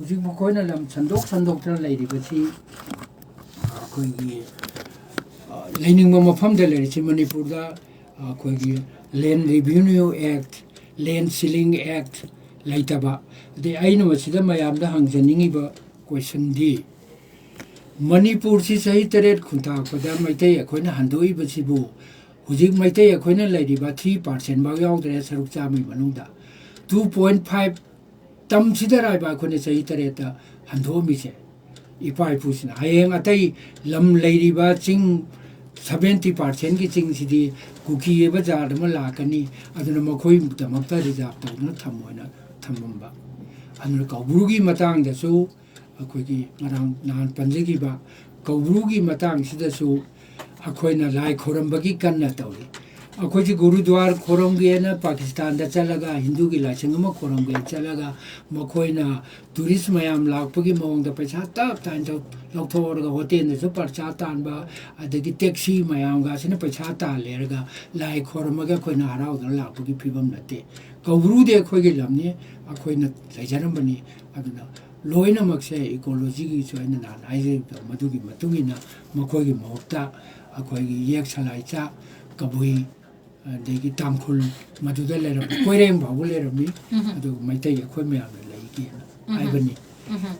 Huji Mokoina Lam Sandok Lady, Leaning Mama from the Lady Manipur, Land Revenue Act, Land Sealing Act, Laitaba. The Aino was the Mayamda Hangzaniba question D. Manipur is a iterate Kunta, Kodam Maite, Aquina Handui Basibu, Huzik Maite, Aquina Lady, but 3% Bagao dress Rukami Manuda. 2.5 Tam Sidara by Konisa iterate Handomise. If I push, I am a day, Lam Lady Batching 70% getting city, Kuki Bazaar, the Malakani, and the Makoim, the Mata Rizapto, not Tamoina, Tamumba. And the Kaurugi Matang, the so, a quickie, Madame Nan Panzigiba, Kaurugi Matang, Sidasu, a coina like Korambagi Kanatoli. A quickie Gurudwar, Korongiana, Pakistan, the Chalaga, Hindugi, Lachangama, Korongi, Chalaga, Makoina, Turismayam, Lakpagi Mong, the Pachata, times of Lotor, the hotel, the Super Chatanba, the taxi, Mayam gas in a Pachata, Lerga, like Koromaga, Koina, the Lakpagi people Nate. Kauru de Kogilamni, a Koina, Lajanamani, I don't know. Loina Maxe, Ecology, Soina, Isaac, Madugi, Matugina, Makogi Mota, a Kogi Yaxalaita, Kabui. They get Tamkul, Matudella, Querem, Bawler me, my take a quemia like Ibani.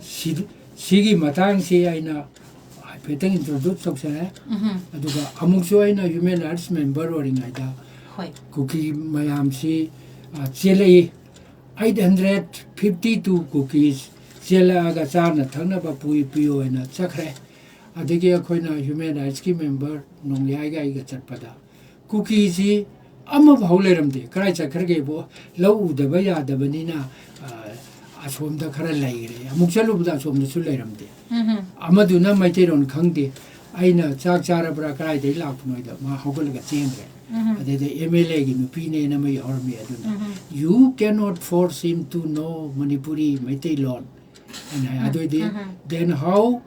Sigi Matang, see, I know, I pretend introduce of Sana, among so I know human rights member or in Ida, Kuki, Mayam, see, Chile 852 cookies, Chela Agazana, Tanaba Pui Pio and a Chakre. I think a coina human rights member, Nongiaga Gatpada. Cookies, I'm of Holeramde, Kraja Kargebo, low the Vaya, the Vanina, as from the Karalay, Muxalu, that's from the Suleramde. Amaduna, my tail on Kangi, I know Chakara Brakrai, they laugh noida, Mahogolga Chamber. The MLA in Pine and my army. You cannot force him to know Manipuri, my tail and I do then how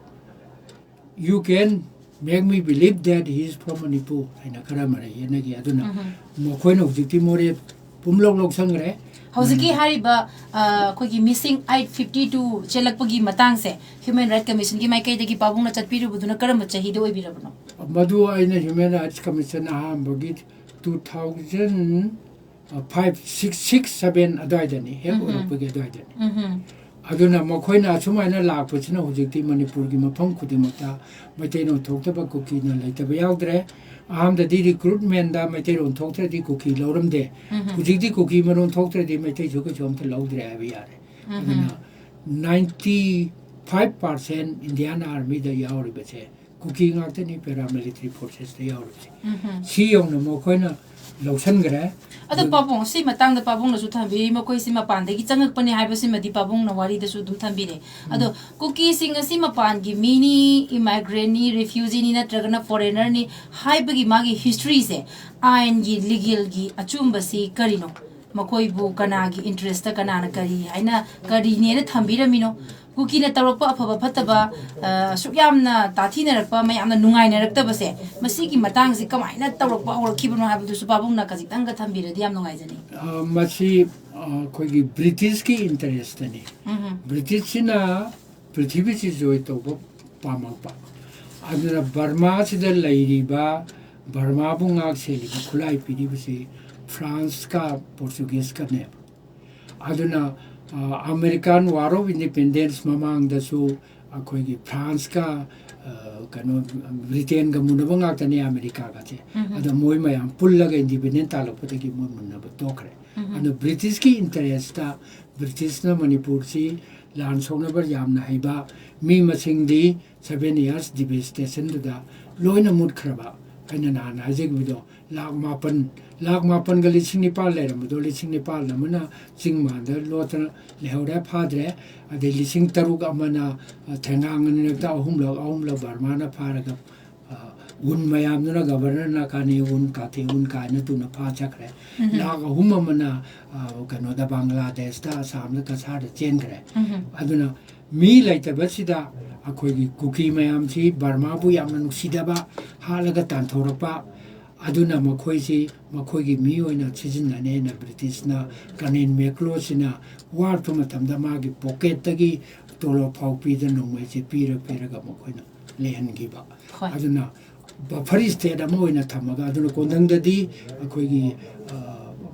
you can make me believe that he is from Manipur and a Karamare, and I don't know. Mokoin of the Timore, Pumlok Sangre. Howsiki Hariba, Kuki missing 852, Chelakpagi Matangse, Human Rights Commission, Gimake, the Kipabuna Chapiru, Buduna Karamacha, he do a bit of no. Madua in the Human Rights Commission, Hambogit 2005, 6, 7, a diadani, here or a diadani. I don't know, Mokoina, Sumana Lap, which no Manipur, Gimapong Kudimota, Mateno talked about cookie, no later be out there. The recruitment that Matero talked to the cookie, Loram de. Kujiki cookie, Maron talked to the Mateo to Loudre. 95% Indiana Army, the Yauri, cooking out any paramilitary forces, the Yauri. See on the Mokoina. Losangre. Other Pabong, see Matang the Pabong Sutambi, Mokoisima Pan, the Gitanapani Hibasima di Pabong, Nawari the Sudutambine. Other cookies sing a simapan, Gimini, immigrant, refusing in a dragon foreigner, Hibagi Magi histories, Iron Gi, Legal Gi, Achumbasi, Carino, Mokoibu, Kanagi, interest, Kanana Kari, Aina, Kari near Tambira Mino. Kuki na taropa apa pataba sukyam na tatina pa may amna nungay na rektabase masigi matang si kamay na taropa or kibon na habdu subabong na kasitang gatambira diam nungay jani masi kogi British ki interest ni British na prithvi si joy to pamang pa aduna Burma si dal lairi ba Burma bunga seli khulai pidi bisi France ka Portuguese ka ne aduna American War of Independence mamang da su akoigi France ka kano Britain ga munabang atani America ga che ada moi mayam pullaga independent talapata ki moi munaba tokre and British ki interest ta British na Manipur si lan sona bar yamna haiba mi masing di 7 years devastation da loina mud khraba kaina na na jek bido lakh mapan ga lising ni pal le ram do lising ni pal na mana sing ma da lotan lehora phadre ade lising taruk amana thengang ni ta ahum la Burma na pharaga un mayam na governor na kani un ka the un ka na tu na pha chakre lakh ahum amana kano da Bangladesh ta Assam na ka sa da chen kre aduna mi laita basida akoigi cookie mayam si Burma bu yamna nusidaba halaga tan thorapa aduna makoisi makoigi mi oina chijinane na British na kanin meklo sina war to matamda magi pocket tagi tolo phau pi the nongmai che pira ga mokoina lehan gi ba aduna buffer state ama oina thamaga aduna kondang da di akoi gi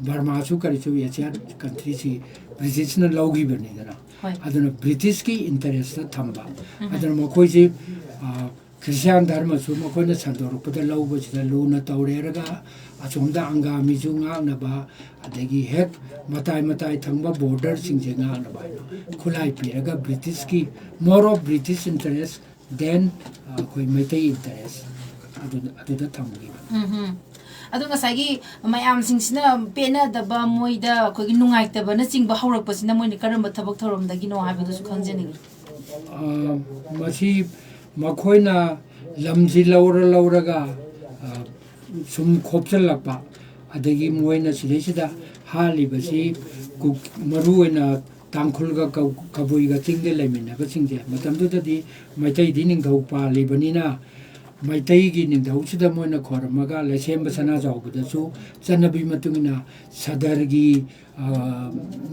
Burma su kari chu Asian country si British na laugi bani dana aduna British ki interest na thamba aduna mokoi ji Christian dharma su mokoi na sandor pada lau ba chida lu na taure ga achomda anga mi ju nga na ba adegi hek matai thangba border sing je nga na ba khulai pi ga British ki more of British interest than koi Meitei interest aduna thamgi adu ngasagi mayam singsina pena daba moida kogi nungai taba na chingba haurak pasina moini karamba thabak thorom dagi no habi du khangjeni masi makhoina lamji laura ga sum khopchal lakpa adagi moina sidesida hali basi maru ena tangkhul ga kabui ga chingde lemina ba chingje matamdu dadi Meitei di ning dhau pa lebanina Meitei gi ning dhau sida moina khoramaga lesem basana jawbuda su chanabi matungina sadar gi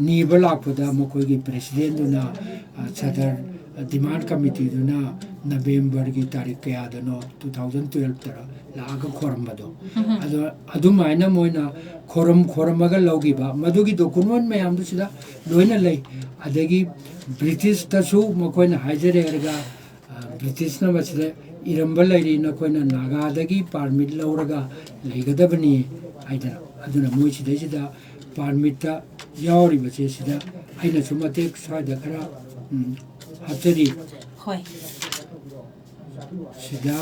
niba lakpada mokoi gi president duna sadar demand committee duna November gi tarik kaya dano 2012 tara laga khorambado adu maina moina khoramaga logi ba madugi document mayam du sida loina lei adagi British tasu mokoina haijere erga British na basile iramba lairi na koina naga dagi permit lauraga leigadabani aidana aduna moi sida permit ta yauri bache sida aina sumate saida kara hatari hoi sida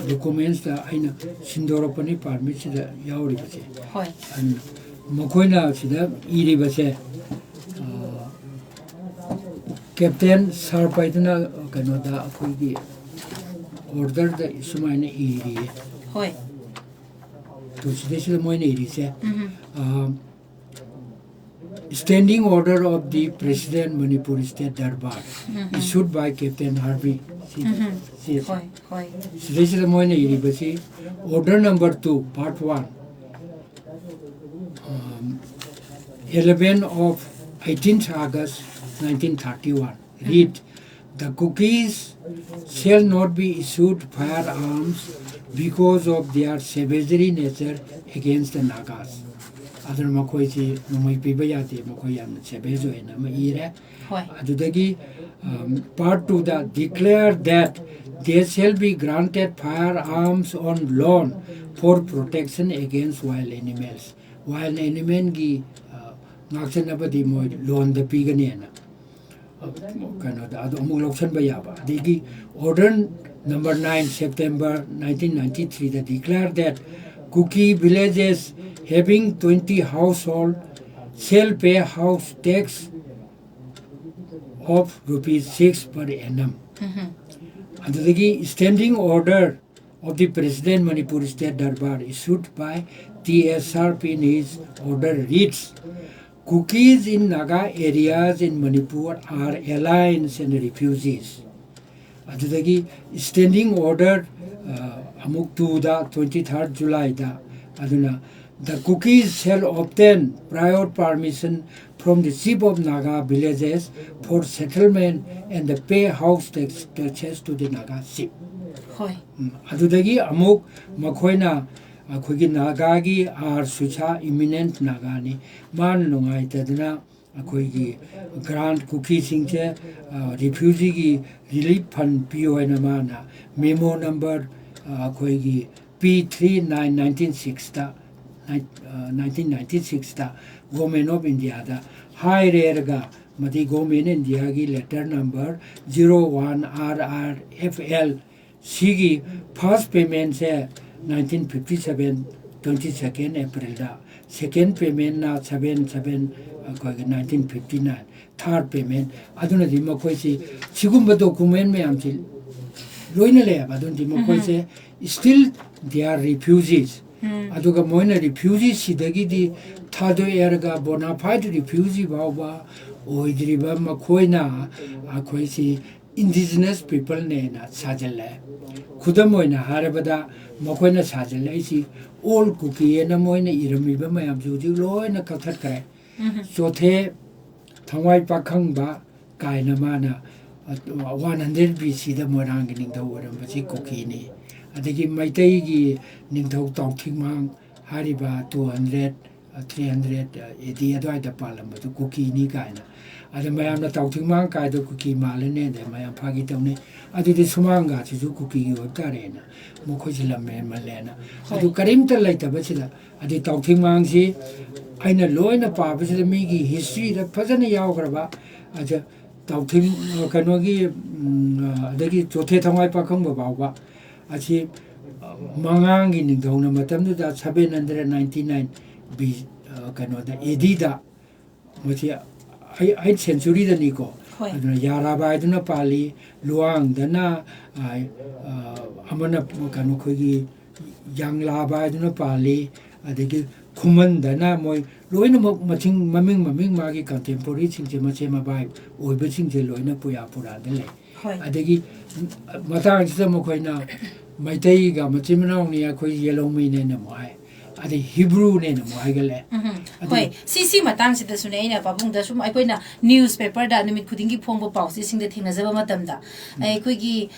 documents da aina sindoropani permit sida yauri bache hoi mokoina sida iri bache Captain Sir Paidana Kanoda Kuki order the Sumaina Iri. Hoi. To this is the Moine Iri. Standing order of the President Manipur State Darbar issued by Captain Harvey. Hoi. Hoi. So this is the Moine Iri Basi. Order number 2, part 1. 11 of 18th August 1931. Read, the Kukis shall not be issued firearms because of their savagery nature against the Nagas. Other Makoisi, Nomai Pibayati, Mokoyan, Sabezo, and Amaire. Adudagi, part 2, that declare that they shall be granted firearms on loan for protection against wild animals. Wild animal gi Naxanabadi Moy loan the Piganiana. Order number 9 September 1993 that declared that Kuki villages having 20 households shall pay house tax of ₹6 per annum. And the standing order of the President Manipur State Darbar issued by TSRP in his order reads, Kukis in Naga areas in Manipur are aliens and refugees. Adudagi standing order amuk to the 23rd July da aduna the Kukis shall obtain prior permission from the chief of Naga villages for settlement and the pay house taxes to the Naga chief. Adudagi amuk makoina Kuki Nagagi are Sucha imminent Nagani, Man Lungaitadna, Kuki Grant Kuki Singche, refugee relief fund PO and Amana, memo number Kuki P39 1996, Government of India, High Rerga, Mati Government India letter number 01RRFL, Sigi, first payment 1957 22nd April da second payment na 1959 third payment aduna di makoi si sigumba document me amti loina le adun di makoi se still they are refugees aduga moina refugees sidagi di thado erga bona fide refugee bawa oidriba makoina akoi si indigenous people ne na sajale Kudamoina Harabada, Mokoina Sajal, all Kuki and a moina iramiba mayam juju low in a katakre. So te Tawai Pakangba, kaina mana 100 BC da morang gi ningthau oram basi Kuki ni adagi maitai gi ningthau tawthingmang hariba 200 300 AD adwai da palam ba Kuki ni kaina ada mayam na tawthingmang kai do Kuki malene de mayam phagi tawne adu de sumanga chi ju Kuki gi otare na mokhoi sila me malena adu karimta laita basida adi tawthingmang si aina loina pa basida mi gi history da phajana yawgraba aja tawthing kanogi adagi chothe thamai pakhang ba bawa achi mangang gi ningthau na matam da 799 B kano da AD da mochi 8th century da niko aduna yarabai duna pali luang dana amana kano khogi yangla bai duna pali adagi khuman dana moi loina maching maming magi contemporary singje mache mabai oiba singje loina puya pura de le adagi matang sida mo khoina maitai ga machimnau ni a khoi yellow mi ne na mai adi Hebrew ne na mai gale hoi si matang sida sune ina babung da sum ai koina newspaper da numit khuding gi phongbo pause sing de thingna jaba matam da ai khoi gi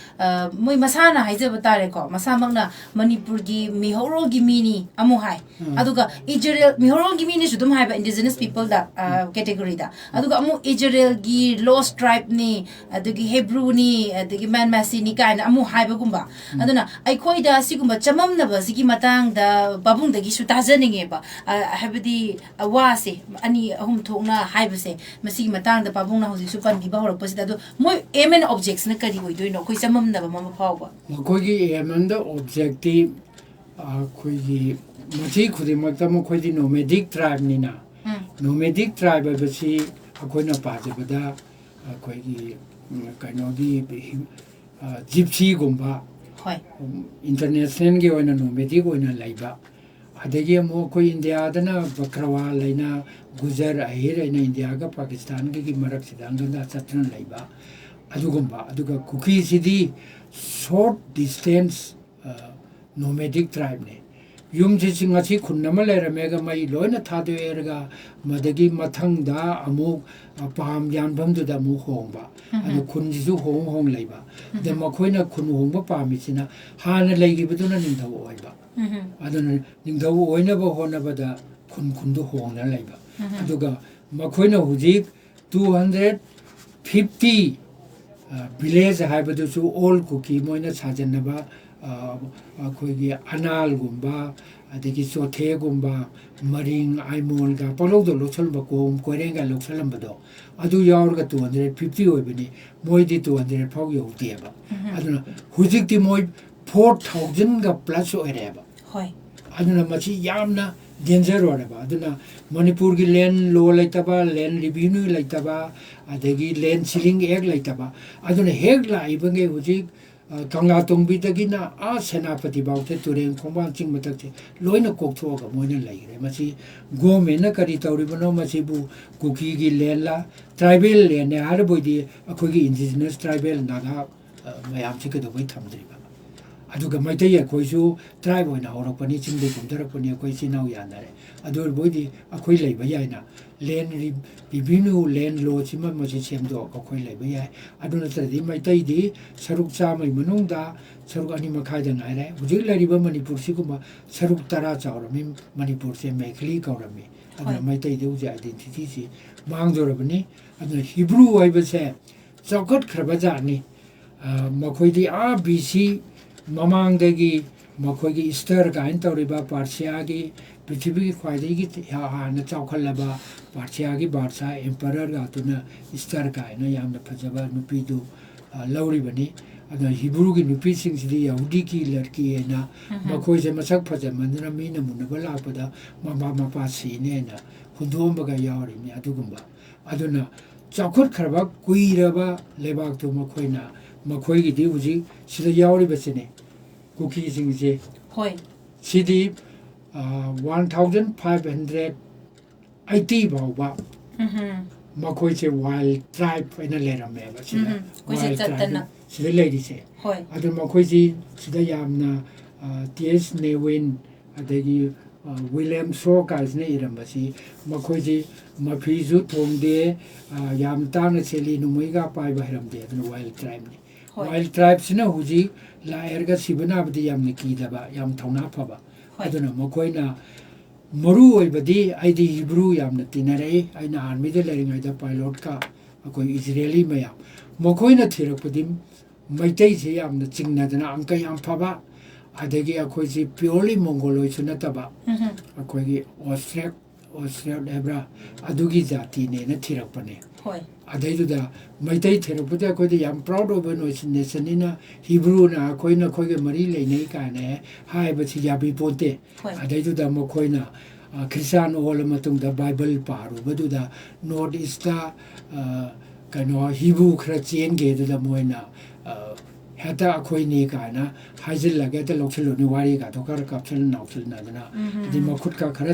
moi masana haijaba tare ko masamangna Manipur gi mihoro gi mini amu hai aduga Israel mihoro gi mini sudum hai ba indigenous people da category da aduga amu Israel gi lost tribe ni adugi Hebrew ni adugi manmasi ni kaina amu hai ba gumba aduna ai khoi da sigumba chamam na ba sigi matang da babung da gi su tajaninge ba habdi awase ani ahum thongna haibase masi matang da babung na hoji su pan gi ba horok pasida do moi aim objects na kari hoi doino khoi chamam na ba mama phawba khoi gi aim the objective khoi gi machi khudi makta mo khoi di nomadic tribe ni na nomadic tribe ba si khoi na pa je bada khoi gi kaino gi gypsy gumba hoi international gi oina nomadic oina laiba adagi mo ko India dana bakrawa laina gujar ahir ina India ga Pakistan gi marak sidang da chatran laiba adugumba aduga Kuki sidi short distance nomadic tribe ne yum ji singa chi khunnama lera mega mai loina thadu erga madagi mathang da amuk pam yan bam du da mu hongba adu khun ji su hong laiba de ma khoina khun hongba pami sina hana leigi buduna ning thaw oiba aduna ning thaw oina ba hona ba da khun du hong na laiba aduga ma khoina huji 250 village haibadu su all Kuki moina sajanna ba khoigi anal gumba adagi chothe gumba maring aimol ga palo do lochal ba ko korenga lochal ba do adu yaur ga 250 oibani moi di 200 phau yo ti ba aduna hujik ti moi 4000 ga plus oire ba hoi aduna machi yamna danger ora ba aduna Manipur gi land law laita ba land revenue laita ba adagi land ceiling egg laita ba aduna heg la ibange hujik Kanga tongbi dagina a senapati baute turen khomba ching matak loina koktho ga moina laigre machi gome na kari tawri bano machi bu Kuki gi lela tribal le ne har boidi akhogi indigenous tribal naga mayam chi ka do bai thamdri ba aduga maitai ya khoisu tribe oina horokpani chingde kumdarakpani khoi sinau yanare adur boidi akhoi leiba yaina land revenue land law chima machi semdo akhoi leiba yai aduna tadi maitai di saruk cha mai manungda saruk ani makhai da ngaire hujik lariba Manipur siguma saruk tara chawrami Manipur se mekli kawrami aduna maitai de uja identity si mangdorabani aduna Hebrew oibase chawkat khraba jani makhoi di a BC mamangdagi makhoi gi Easter kain tawriba Parsia gi prithvi gi khwaidai gi na chawkhalaba Parsia gi Barsa emperor ga tuna Easter kain na yamna phajaba nupi du lauri bani ada Hebrew gi nupi sing sidi Yahudi ki ladki na makhoi se masak phajamandra mi na munaba lapada mama pa si ne na hundom ga yawri mi adugumba aduna chawkhot kharba kuiraba lebak tu makhoi na makhoi gi di uji sida yawri basine Kuki singje hoi sidi 1580 bawa makhoi se wild tribe ina lera me ba sida wild tribe sida lady se hoi adu makhoi ji sida yamna ts newin adagi William Shaw kaisne irambasi makhoji mafizu thongde yam tang cheli numuiga pai bahramde adun wild tribe ni wild tribes na huji la erga sibana bdi yam niki daba yam thongna phaba aduna makhoina maru oibadi aidi Hebrew yam na tinare aina army de leringa da pilot ka akoi Israeli maya makhoina thirakpadi maitai je yam na chingna dana amka yam phaba adagi akoi ji purely mongoloid sunataba akoi gi Australia ebra adugi jati ne na thirakpane hoi adai du da maitai thirakpadi akoi de yam proud of no nation ina Hebrew na akoi na khoi ge mari leinei ka ne hai ba chi yabi ponte adai du da makoi na Christian all matung da Bible paru badu da North East da kano Hebrew khra chen ge da moina hata akoi ni ka na hajil la ge ta lokchelo ni wari ka to kar kapchel nauchel na na di makhut ka khara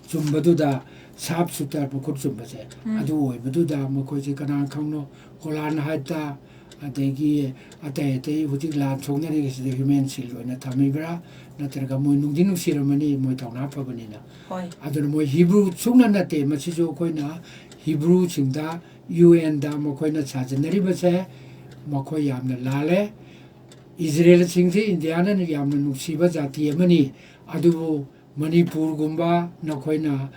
chumbadu da sap sutar makhut chumba se adu oi badu da makoi ji kana khangno kolan hata adegi ate hutik la chongne ri se human sil na thamibra natraga moi nungdin siramani moi thongna phabani na adu moi Hebrew chungna na te machi jo koina Hebrew chingda UN da makoi na chajanari ba se makoi yamna lale Israel chingji India na yamna nusiba jati amani adu Manipur gumba nakoina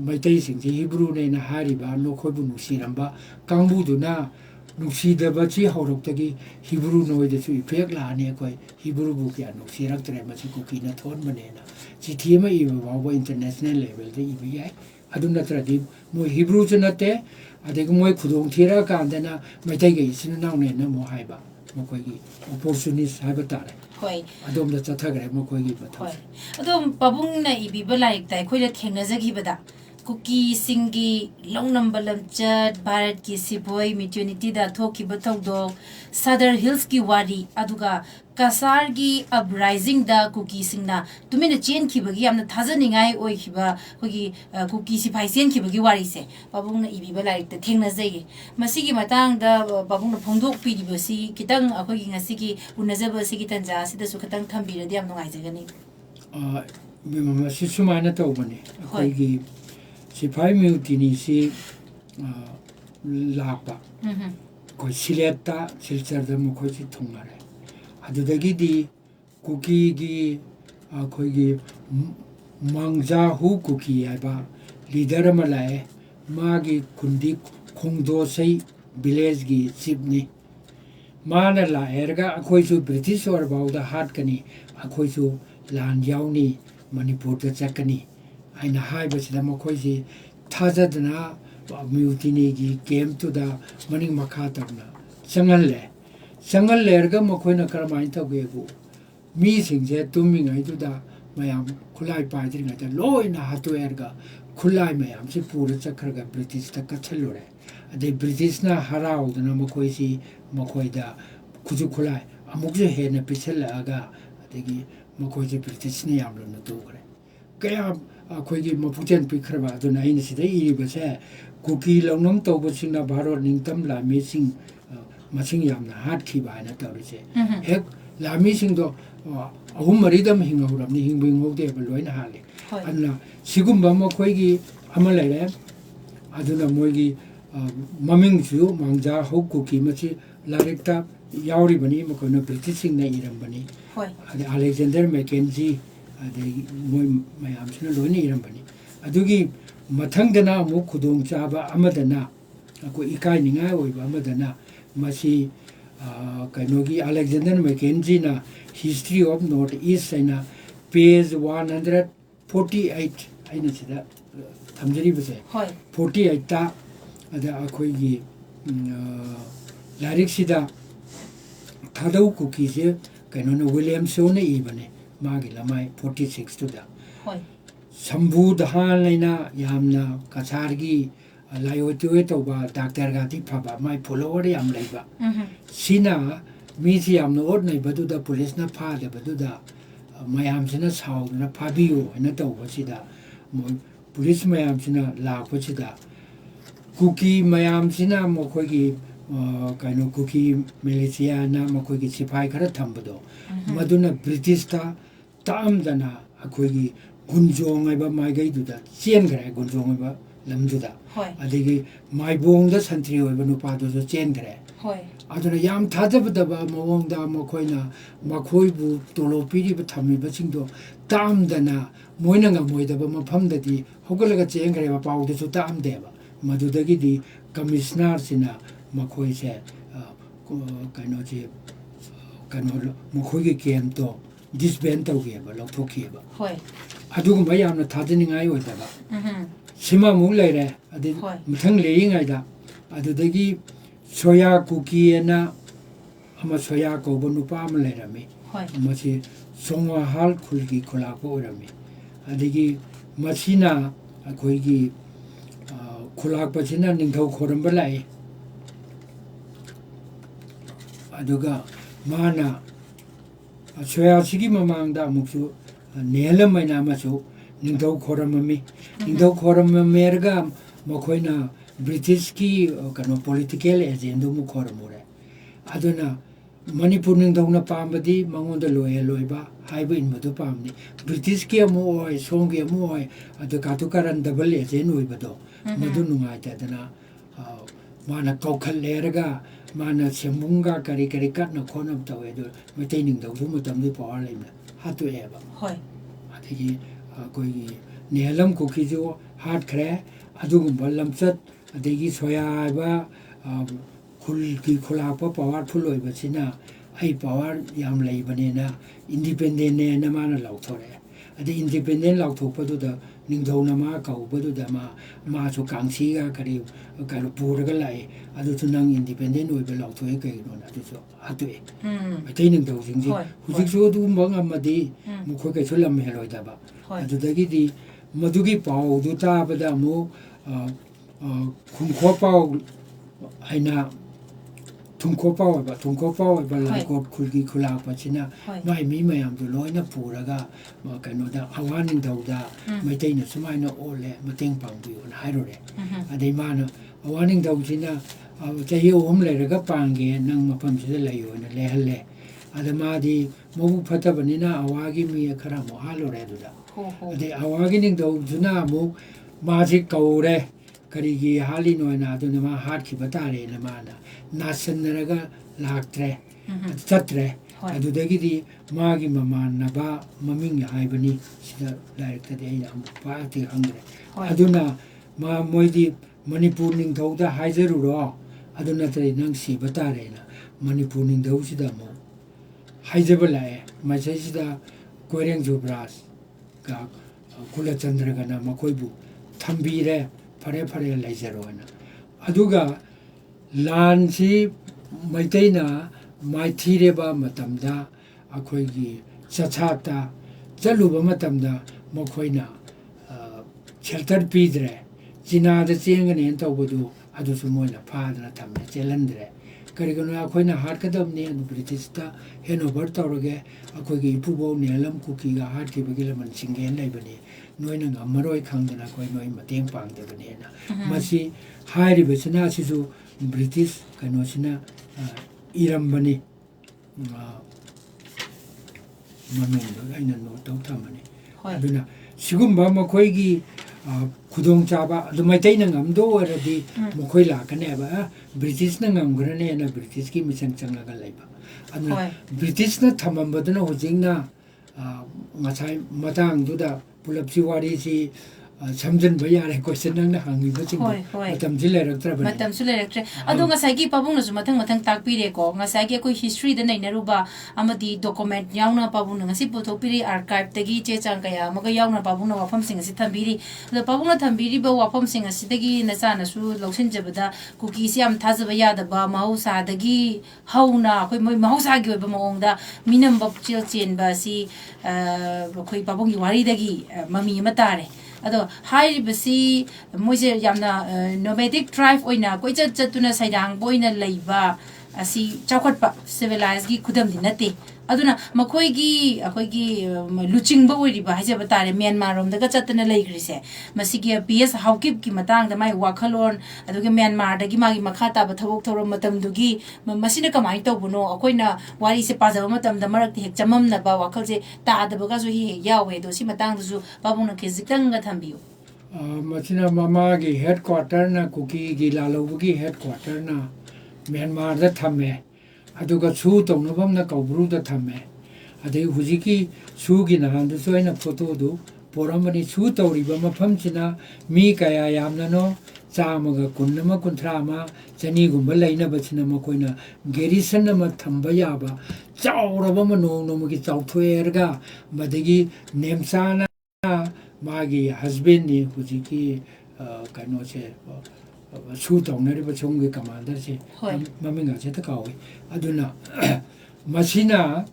maitai singji Hebrew ne na hariba nokoi bu nusiramba kangbu du na nusidaba chi horoktagi Hebrew noi de chu effect la ne koi Hebrew bu kya nusirak tre ma chi Kuki na thon mane na chi thima I ba international level de ibi ai adu natra di mo Hebrew chunate adeg moi khudong thira kandena maitai ge sin naw ne na mo haiba makoi gi opportunist haiba tare hoi adom da chathagre makoi gi batha hoi adom pabung na ibi ba laik tai khoi la thengnajagi bada Kuki singi long number lamchat Bharat ki siboi mitunity da thoki batogdo Sadar Hills ki wari aduga Kasar gi uprising da Kuki singna tumina chen ki bagi amna thajaningai oi khiba hogi Kuki sipai sen ki bagi wari se babung na ibi balai ta thengna jai masigi matang da babung na phongdok pi dibasi kitang akhoi ngasi ki unajaba sigi tanja sida su khatang thambira di am ngai jagani mama sisumana tawbani akhoi gi sipai mutini si lapa ko sileta silchar da mo ko si thongare adudagi di Kuki gi akhoi gi mangja hu Kuki aba leader malai magi kundi khongdo sei village gi chipni mana la erga akhoi su British or bauda hat kani akhoi su lan yauni Manipur da chakani aina hai ba sida makoi ji thajadna mutini gi game to da maning makha tarna changal lerga makoi na karmain ta ge bu mi singje tummi ngai tu da mayam khulai pai dir ngai ta loi na hatu erga khulai mayam si pura chakhraga British ta kachalore ade British na harau da makoi si makoi da kuju khulai amuk je he na pichel aga adegi makoi ji British ni yamlo na tu kare kaya akhoi mapuchen pikraba aduna ina sida iribase Kuki longnong tawbo singna Bharat ningtam lami sing masing yamna hat khiba na tawrise hek lami sing do ahum maridam hingauram ni hingbing hode ba loina hale anna sigumba makhoi gi amalere aduna moigi maming su mangja ho Kuki machi larekta yauri bani makona British sing na iram bani Alexander Mackenzie adegi moi mayam sina loini irambani adugi mathangdana amu khudong chaba amadana ko ikai ningai oiba amadana masi kainogi Alexander Mackenzie na history of North East aina page 148 aina sida thamjari base 48 ta ada akhoi gi larik sida thadau Kuki se kainona William Shaw na ibane magi lamai 46 to da Sambhu dahan laina yamna kasargi layotu to ba doctor ga ti phaba mai follower yam leiba sina mi si yamna od nei badu da police na pha de badu da mayam sina saw na phabiyo na to ba sida police mayam sina la ko sida Kuki mayam sina mo khoi gi kaino Kuki militia na mo khoi gi sipai khara thambado maduna British ta tamdana akhoi gi gunjong ai ba mai gai du da chen gre gunjong ai ba lam du da hoi adigi mai bong da santri oi ba nu pa do chen gre hoi aduna yam thajab da ba mawong da ma khoina ma khoi bu tolo piri ba thami ba sing do tam da na moina nga moi da ba ma pham da di hogala ga chen gre ba pau da su tam de ba madu da gi di commissioner sina ma khoi se kaino ji kaino ma khoi ge kem to disband tau ge ba lok thok ge ba hoi adugu ma yam na thajani ngai oi da ba sima mu lai re adi muthang le ngai da adu da gi soya Kuki na ama soya ko bu nu pa ma lai ra mi ma chi songwa hal khul gi khola ko ra mi adi gi masina khoi gi khulak pa china ning thau khoram ba lai aduga mana soya sigi mamang da muksu nelam mai na ma chu ning thau khoram mi ning thau khoram merga ma khoina British ki kano political agenda mu khoram ore aduna Manipur ning thau na pambadi mangon da loiba haiba in madu pamni British ki amu oi song ki amu oi adu ka tu karan double agent oi bado madu nungai ta dana mana kaukhal lerga mana semunga kari kari kat na khonam tawe do metai ning thau mu tam di power leina hatu eba hoi adigi koi nelam Kuki jo hat khre adugum lam chat adigi soya ba khul ki khula pa powerful oi ba sina ai power yam lei bane na independent ne na mana lau thore adi independent lau thok pa du da ning thau na ma kau pa du da ma chu kangsi ga kari ka ru pur ga lai adu chu nang independent oi ba lau thoi kai no na du so atu e mai ning thau jing ji hujik so du ma ngam ma di mu khoi kai chu lam he loi da ba adu da gi di madugi pau du ta ba da mu khum kho pau aina thungko pau ba lai ko khulgi khula pa china mai mi mayam du loina puraga ma kano da awaning dau da mai tai na sumai na ole mateng pang bi on hairo re adai mana awaning dau china chahi om le raga pangge nang mapam chida lai yo na le halle adama di mobu phata banina awagi mi khara mo halo re du da adai awagi ning dau juna mo ma ji kau re karigi hali no na du na ma hat ki batare na mana nasan raga laktre chatre adu dagi di magi mama na ba maming hai bani sida direct de ya pa ti hangre aduna ma moi di Manipur ning thau da haijaru ro aduna trai nang si batare na Manipur ning thau sida mo haijaba lai ma sai sida koireng jubras ka kula chandra ga na makoi bu thambi re fare laijaro na aduga lan si maitai na mai thire ba matamda akhoi gi chachata chalu ba matamda mokhoi na shelter pidre china da cheng ne to bodu adu su moi na pha na thamne chelandre kari gona akhoi na har kadam ne British ta henover tawrage akhoi gi pubo ne lam Kuki ga har ki bagi laman singen lai bani noina ngamaroi khangdana koi noi mateng pang de bani na masi hairi besina sisu British kano sina iram bani mameng do aina no tau thamani aduna sigumba makoi gi khudong chaba adu maitai na ngam do eradi mokhoi la kane ba British na ngam grane na British ki mission changla ga laiba aduna British na thamam badana hojing na ngasai matang du da pulap si wari si samjan ba yare question nang na hangi ba ching matam jile raktra ba matam sule raktre adu ngasai gi pabung na mathang tak pi re ko ngasai gi koi history da nei na ru ba amadi document yauna pabung na ngasi putho piri archive tagi che chang kaya maga yauna pabung na wafam sing asi thambiri da pabung na thambiri ba wafam sing asi dagi na sa na su loksin jabada Kuki si am thazaba ya da ba mahausa dagi hauna koi moi mahausa gi ba maong da minam ba chil chen ba si koi pabung gi wari dagi mami matare ado hai basi moise yamna nomadic tribe oina koi chatuna saidang boina leiba asi chawkhat pa civilized gi khudam dinate aduna makoigi akoigi luching ba oiriba haijaba tare Myanmar rom daga chatna leigrise masigi PS haukip ki matang da mai wakhalon adugi Myanmar dagi magi makha ta ba thawok thorom matam dugi masina kamai tawbuno akoina wari se pajaba matam da marak hek chamam na ba wakhal se ta da baga so hi yawe do si matang du babung na ke zitang ga thambiu machina mama gi headquarter na Kuki gi lalobu gi headquarter na Myanmar da thamme aduga chu tongnabam na kaubru da thamme adai hujiki chu gi na handu so ina photo du poramani chu tawriba mafam china mi kaya yamna no chamaga kunnama kuntrama chani gumba laina bachina makoina garrison ma thamba yaba chauraba mano no gi chauthoerga badagi nemsana magi husband ni hujiki kano che su tongnariba chunggi commander che maminga che ta kawi aduna masina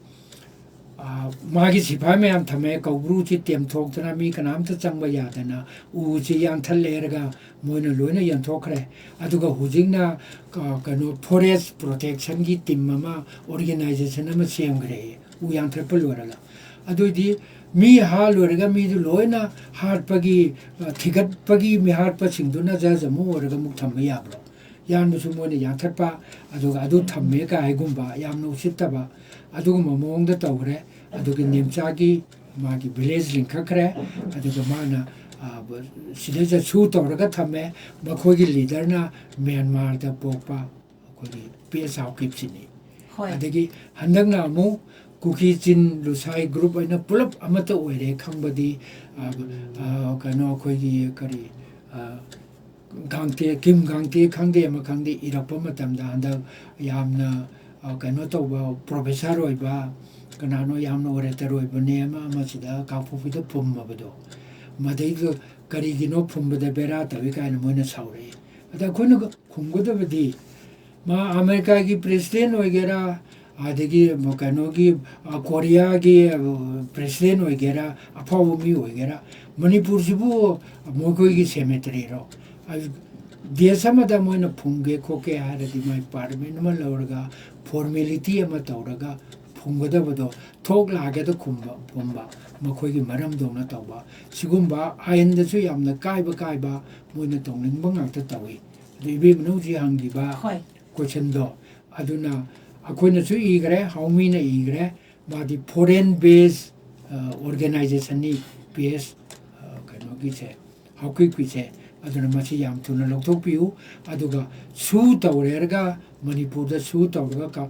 magi sipai mayam thame kaubru chi tem thokdana mi kanam ta changba yadana u chi yang thallerga moina loina yang thokre aduga hujingna kano forest protection gi team ma organization ma semgre u yang triple waraga adudi mi halorga mi du loina harpagi thigatpagi mi harpa singduna jajamu waraga muk thamma yabro yamnu sumone yang tharpa aduga adu thamme ka aigumba yamnu sittaba aduga mamongda tawre aduga nemchagi magi village link khakre aduga mana sideja chu tawraga thamme makhogi leader na Myanmar da pokpa kholi PSAO kipsini adagi handakna mu Kuki Chin Lusai group aina pulap amata oire khangbadi kano khogi kari gangte kim gangte khangde ma khangde irapa matamda handa yamna kano tawba professor oiba kanano yamna orator oiba ne ma sida kafu fida pumma bado madai kari gino pumba da bera tawi kana moina saure ada kono khumgoda badi ma America gi president oigera adagi mokanogi Korea gi president oigera apawu mi oigera Manipur sibu mokoi gi cemetery ro desamada moina phungge khoke haradi mai parliament ma lawraga formality ama tawraga phunggoda bodo thok lage da khumba phumba mokoi gi maram dona tawba sigumba ain da su yamna kaiba moina tongning bangakta tawi ribi mnuji hangi ba question do aduna akoina su igre haumina igre badi foreign based organization ni PS kano gi che hauki ki che aduna machi yam tuna loktok piu aduga su tawrerga Manipur da su tawrga ka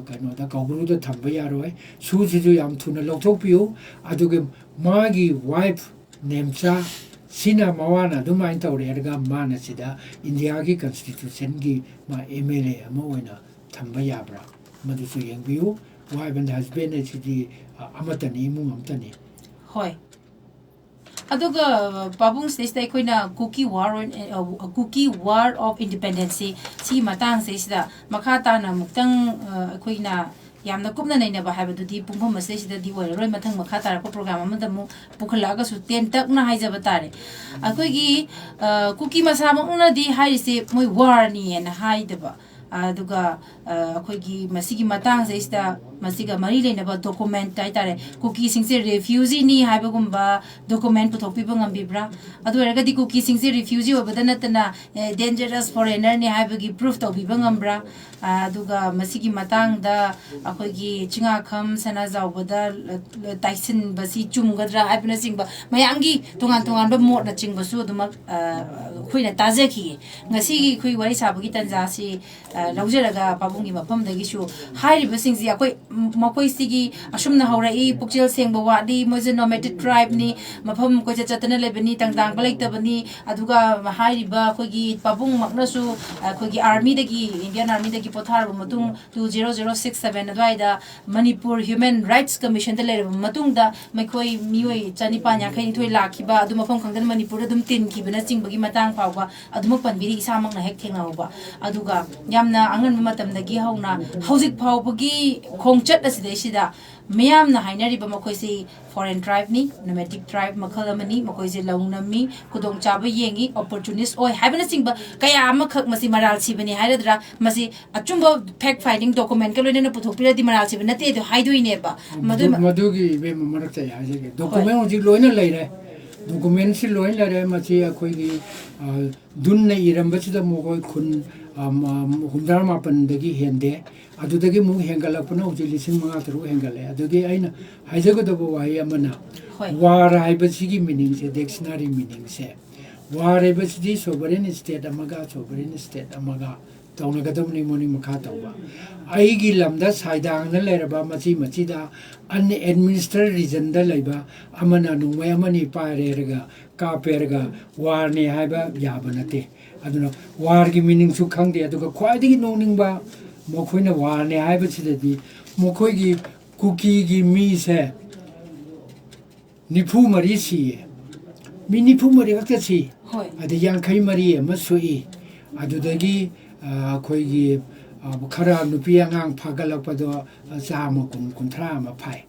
kano da kaubru da thamba yaroi su ji ju yam tuna loktok piu aduga magi wife nemcha sina mawana dumain tawrerga mana sida India gi constitution gi ma MLA ama oina thamba yabra madusu yengbiu wife and husband chidi amatani mu amtani hoi aduga babung stage dai koina Kuki War of Independence si matang sida makata na muktang koina yamna kupna naina ba habadu di pumpham masai sida di wai roi mathang makata ra program amada mu pukhalaga su ten tak na haijaba tare akoigi Kuki masama una di haise moi war ni na haidaba aduga akoigi masigi matang sida masiga mari leinaba document taitare Kuki singse refugee ni haibagumba document puthokpi bangam bibra adu eraga di Kuki singse refugee obadana tana dangerous foreigner ni haibagi proof to bibangam bra aduga masigi matang da akoigi chinga kham sana zawbada taisin basi chumgadra haibna singba mayangi tongan ba mod na chingba su duma khoina tajaki ngasi khoi wari sabagi tanja si laujeraga pabungi mapam dagi shu hairi basingzi akoi makoi sigi asumna haurai pukchel sengba wadi moje nomadic tribe ni mafam ko chatana lebani tangdang balai tabani aduga hairi ba khogi pabung makna su khogi army dagi Indian army dagi pothar matung 20067 adwaida Manipur Human Rights Commission de le matung da maikoi mioi chanipa nya khai thoi lakhiba adu mafam khangdan Manipur dum tin khibana chingbagi matang pawba adumuk panbiri isamak na hek thengna ba aduga yamna angan matam dagi hauna hauzik phawbagi khongchat asidesida miyam na hainari ba makoisi foreign tribe ni nomadic tribe makhal amani makoisi laungnami kudong chaba yengi opportunist oi habana singba kaya amakhak masi maral sibani hairadra masi achumba fact finding document kaloina na puthopira di maral sibana te do haidoi ba madugi be marakta ya je document uji loina leire document si loina leire masi akoi gi dunna iramba sida mogoi khun humdar mapan dagi hende adudagi mu hengalapna uji lising mga tru hengale adugi aina haijagodabu wai amana war haibasigi meaning se dictionary meaning se war haibasidi sovereign state amaga taunagadamni moni makha tawba aigi lamda saidang na leraba machi machida an administrative region da leiba amana nungmai amani parerga ka perga war ne haiba yabanate aduna war gi meaning su khangde aduga khwaidigi noningba mokoina war ne haiba sidadi mokoi gi kuki gi mi se nipu mari si mi nipu mari akta si adi yang khai mari ma sui adudagi khoi gi khara nupi angang phagalapado chama kunthra ma phai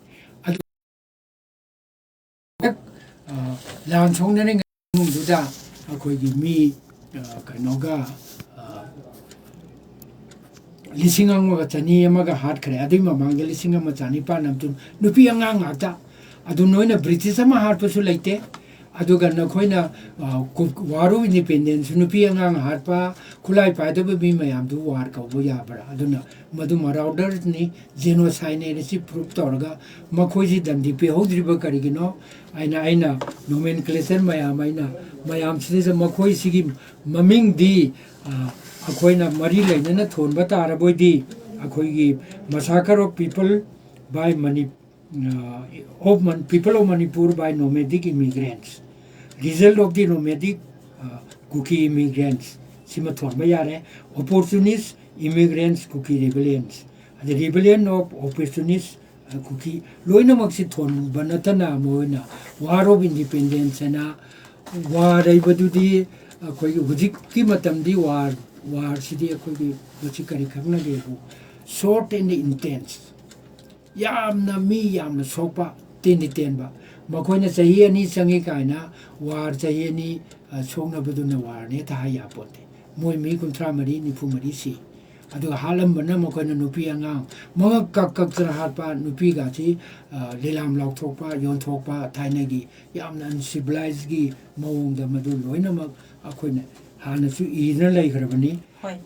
lan chong ne ngduda khoi gi mi kanoga lising ang chani amaga hat khare adi mamang lising ama chani pa namtu nupi angang ata adu noina british ama hat pasu leite adu ganna khoina waru independence nupi angang hat pa khulai pa de bi mayam du war ka bo ya bara aduna madu marauders ni genocide ne si proof torga makhoji dandi pe hodri ba kari gino aina nomenclature mayam sidi makhoi sigi maming di akoina mari leina thon ba tar boidi akoi massacre of people by people of Manipur by nomadic immigrants result of the nomadic Kuki immigrants sima thon ba yare opportunist immigrants Kuki rebellions the rebellion of opportunist Kuki loina maksi thon banatana moina war of independence na war ibadudi akoi hujik ki matam di war sidi akoi chikari khagna de short and intense yamna mi yamna sopa tenba makoina chahi ani changi kaina war chahi ani songna buduna war ne ta ya pote moi mi kuntra mari ni phu mari si adu halam bana makoina nupi anga mga kak tra harpa nupi ga chi lelam lok thokpa yon thokpa thaina gi yamna uncivilized gi mawong da madu loina mak akoina hana su ina lai khrabani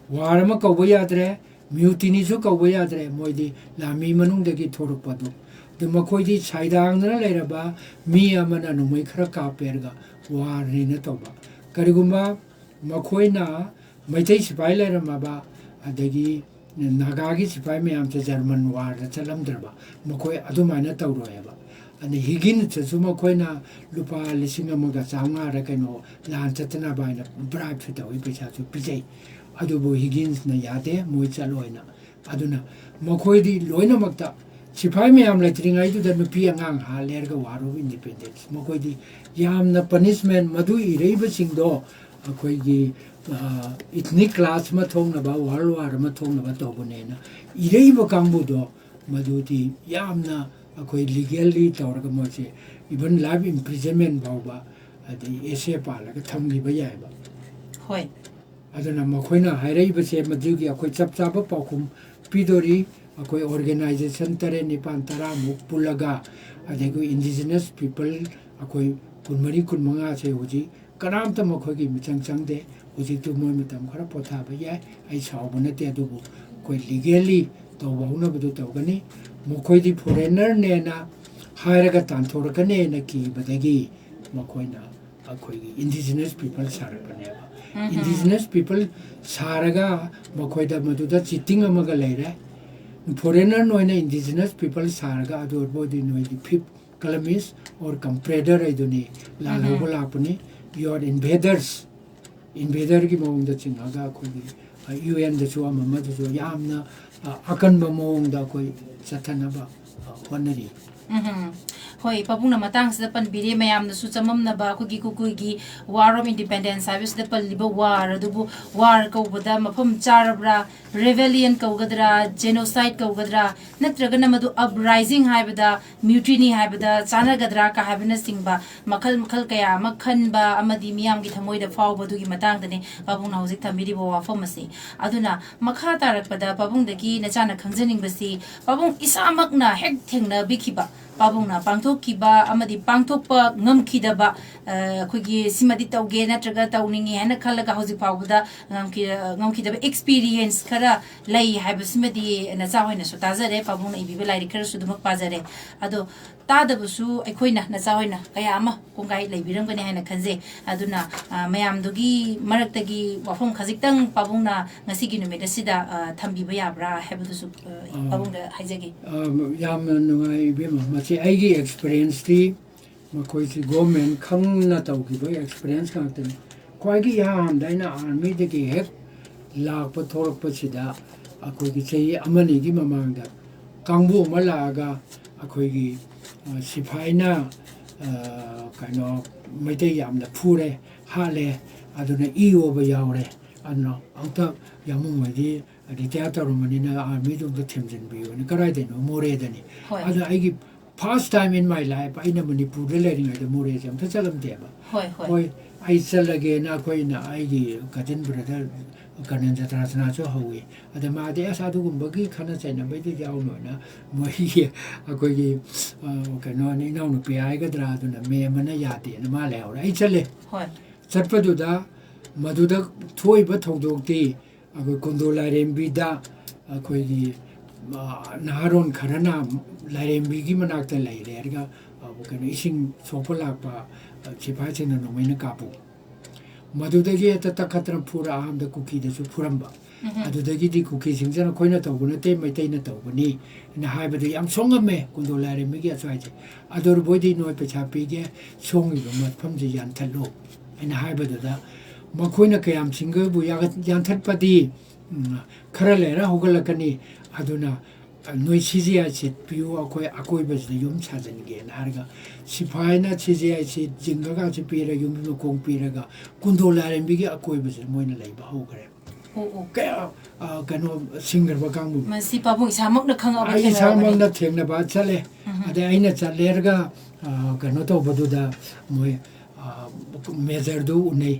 war ma ko boyadre mutiny su ko boyadre moidi lami manung de gi thorpa do de makoi di saidang na leiraba mi amana numai khara ka perga war ni na toba karigumba makoi na maitai sipai leirama ba adagi naga gi sipai me am cha german war chalam drba makoi adumaina tawroeba ani higin chu makoi na lupa lising amaga changa ra kaino lan chatna baina bribe chu tawi pecha chu pijai adubo higgins na yade moi chaloina aduna makoi di loina makta sipai me am letringai du da nupi angang ha lerga waru independence makoi di yamna punishment madu ireiba singdo akoi gi ethnic class ma thongna ba war ma thongna ba tobone na ireiba kangbu do madu di yamna akoi legally tawra ga moche even life imprisonment ba adi ese pa la ga thamli ba yai ba hoi aduna makhoina haireiba se madu gi akoi chap chap pa kum pidori akoi organization tare nipan tara muk pulaga adego indigenous people akoi kunmari kunmanga se hoji kanam ta makhoi gi michang changde hoji tu moi mitam khara potha ba ya ai chaw bone te du koi legally to bauna bu to gani makhoi di foreigner ne na hairaga tan thor ka ne na ki badagi makhoina akoi gi indigenous people saraka ne indigenous people saraga makhoi da madu da chiting amaga leire foreigner noina indigenous people sarga ador body noi the fifth columnist or comprador iduni la logola puni your invaders invader gi mong da chinga ga ko UN da chu amma da chu yamna akan ba mong da ko chathana ba ꯍꯣꯠꯅꯔꯤ ꯍꯣꯏ ꯄꯥꯕꯨꯡꯅ ꯃꯇꯥꯡꯁꯤꯗ ꯄꯟꯕꯤꯔꯦ ꯃꯌꯥꯝꯅꯁꯨ ꯆꯃꯝꯅꯕ ꯑꯩꯈꯣꯏꯒꯤ ꯀꯨꯀꯤꯒꯤ war of independence ꯍꯥꯏꯕꯁꯤꯗ ꯄꯜꯂꯤꯕ war ꯑꯗꯨꯕꯨ war ꯀꯧꯕꯗ ꯃꯐꯝ ꯆꯥꯔꯕ꯭ꯔꯥ ꯔꯦꯕꯦꯂꯤꯌꯟ ꯀꯧꯒꯗ꯭ꯔꯥ ꯖꯦꯅꯣꯁꯥꯏꯠ ꯀꯧꯒꯗ꯭ꯔꯥ ꯅꯠꯇ꯭ꯔꯒꯅ ꯃꯗꯨ ꯑꯞꯔꯥꯏꯖꯤꯡ ꯍꯥꯏꯕꯗ म्यूट्रिनी हाइबदा चानगद्रा का हाइबना सिंगबा मखल मखल कया अमा खनबा अमदि मियामगी थमोइदा फावबदुगी मतांगदने पाबुंगना हौजिक थमिरिबो वाफमसे अदुना मखा तारकपदा पाबुंगदगी नचाना खंगजनिंगबसी पाबुंग इसामकना हेक थेंगना बिखिबा पाबुंगना पांगथोकिबा अमदि पांगथोकपा ngमखिदबा खुगी सिमदि तौगे नत्रगा तौनिंगी हैना खलगा हौजिक फावबदा ngमखिदबा एक्सपीरियंस खरा लई हाइबसिमदि नचा होइना सुताजरे पाबुंगना इबिबे लाइरि खरा सुदुमक पाजरे अदो तादबसु अखोइना नचा होइना कया अमा कोंगाइ लैबिरंगने हैना खंजे अदुना मयामदुगी मरक्तगी वाफम खजिक्तंग पाबुंगना ngasiगी नुमित सिदा थंबिबा याब्रा हैबदुसु पाबुंगदा हाइजगे याम नुंगाइ बेमा मचे आइगी एक्सपीरियंस ती मखोइसी गवर्नमेंट खंगना तौगिबो एक्सपीरियंस खातन क्वाइगी याम दाइना आर्मी दगी हेक लाप थोरकपसिदा अखोइगी चेई अमनिगी ममांगदा कांगबु मलागा अखोइगी सिफाइना कनो मैते यामना फुरे हाले अदुना इओबा यावरे अनो अंत यामुमदि रिटायर तौरमनिना आर्मी दुग थेमजनबियोनि कराइदेनो मोरेदनि अदु आइगी first time in my life आइना मणिपुर लेरिंगैदा मोरे जम थचलमदेबा होय आई चलगे ना कोइना आइगी कजिन ब्रदर कनन जत्रासना जो हवे अद मादे असादुगुंबगी खना चाइना बैदि यावनोना मोहि अकोगी कनो नि नाउनु पियाइगद्रा दुना मे मना याते न मा लेवरा आई चले होय चटपदुदा मदुदा थोइबा थौदोक्ति अको कुंदो लाइरेम्बिदा अकोगी नारोन खरना लाइरेम्बिगी मनाक्ता लैरे अरगा कनो इसिंग सोपा लापा सिपाइसिंग नोमैना कापु मदुदगी तखत्र फुरा आमदा कुकी दसु फुरम्बा अदुदगी दि कुकी सिंगजना खोइना तौबना ते मैतैना तौबनी ना हाइबदु याम सोंगमे कुंदो लाइरेम्बिगी अचाइजे अदुर बोइदि नोय पेछा पिगे सोंगिबो मफमजे यानथलो अना हाइबदुदा मखोइना कयाम सिंगबु यानथपदि खरा लेरा होगलकनी अदुना नोय सीजीआई से पियो अकोय अकोइबसि युम साजनगे नारगा सिफाइना सीजीआई से जिंगगा से पिरा युम कोंग पिरागा कुंदो लारेम्बिगे अकोइबसि मोइना लैबा होगरे ओ कया कनो सिंगर बकांगु मसी पाबु इसामकना खंगाबा इसामकना थेंगनाबा चले अदे आइना चलेरगा कनो तौबदुदा मोय मेजरदु उनै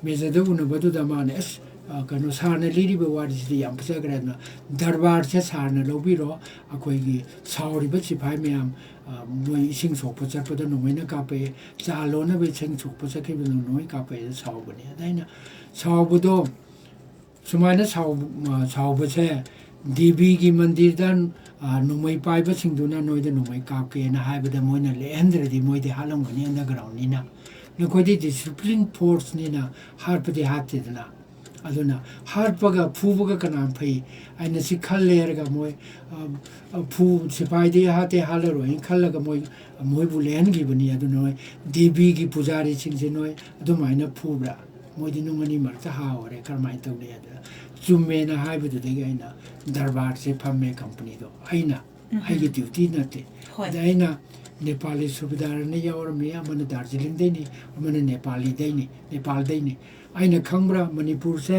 मेजरदु उनबदुदा माने एस कनो सारने लिरिबे वारिसि याम फसगरेना दरबार से सारने लोबिरो अखोइगी सावरिबे सिफाइ म्याम मोइ इसिंग सोपो चपद नोमैना कापे चालोना बे सिंग सोपो चकिबे नोइ कापे सावबने अदाइना सावबदो सुमाइना सावबसे देवी की मंदिर दा नोमै पाइबा सिंगदुना नोइदा नोमै कापकेना हाइबदा मोइना लेहन्द्रदि मोइदि हालमगनि अंडरग्राउंडनिना नखोइदि डिसिप्लिन फोर्स निना हारपदि हातेदना अदुना हारपगा फुबगा कनाम फै आइना सि खल्लेरगा मोय फु सिपाइदि हाते हालरोइ खल्लगा मोय मोइबु लेहनगिबनि अदुना देवी की पुजारी सिंगसे नोय अदुमाइना फुब्रा मोइदि नुंगनि मरता हावरे करमाइ तौने अदा चुम्मेना हाइबदुदि आइना दरबार से फम्मे कंपनी दो आइना आइगी ड्यूटी नते आइना नेपाली सुबेदार ने यावरमे अमन दार्जिलिंग दैनि अमन नेपाली दैनि नेपाल दैनि आइना खंब्रा मणिपुर से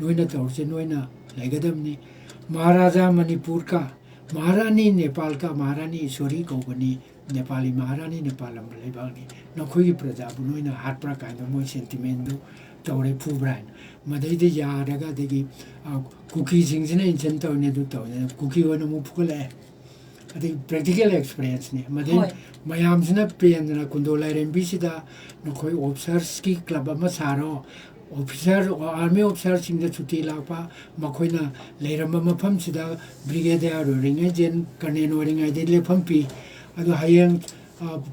नोइना तौरसे नोइना लेगदमनि महाराजा मणिपुर का महारानी नेपाल का महारानी ईश्वरी कौबनी नेपाली महारानी नेपाल लेबागनि नखोगी प्रजा नोइना हातप्रा काइना मोइ सेंटिमेंट तौरे फुब्राइन मदैदि यारगा देगी कुकी सिंगसिना इंसन तौने दु तौने कुकी वनो मु फुगले अदि प्रैक्टिकल एक्सपीरियंस ने मदै मयामसिना पेनना कुंदो लाइरेम्बिसिदा नखोइ ऑफिसर्स की क्लब अमा सारो ऑफिसर आर्मी ऑफिसर सिंगदा छुट्टी लापा मखोइना लेरम मफम सिदा ब्रिगेडियर रिंगे जेन कर्नेल ओरिंगाइ दे लेफम पि अदु हायेंग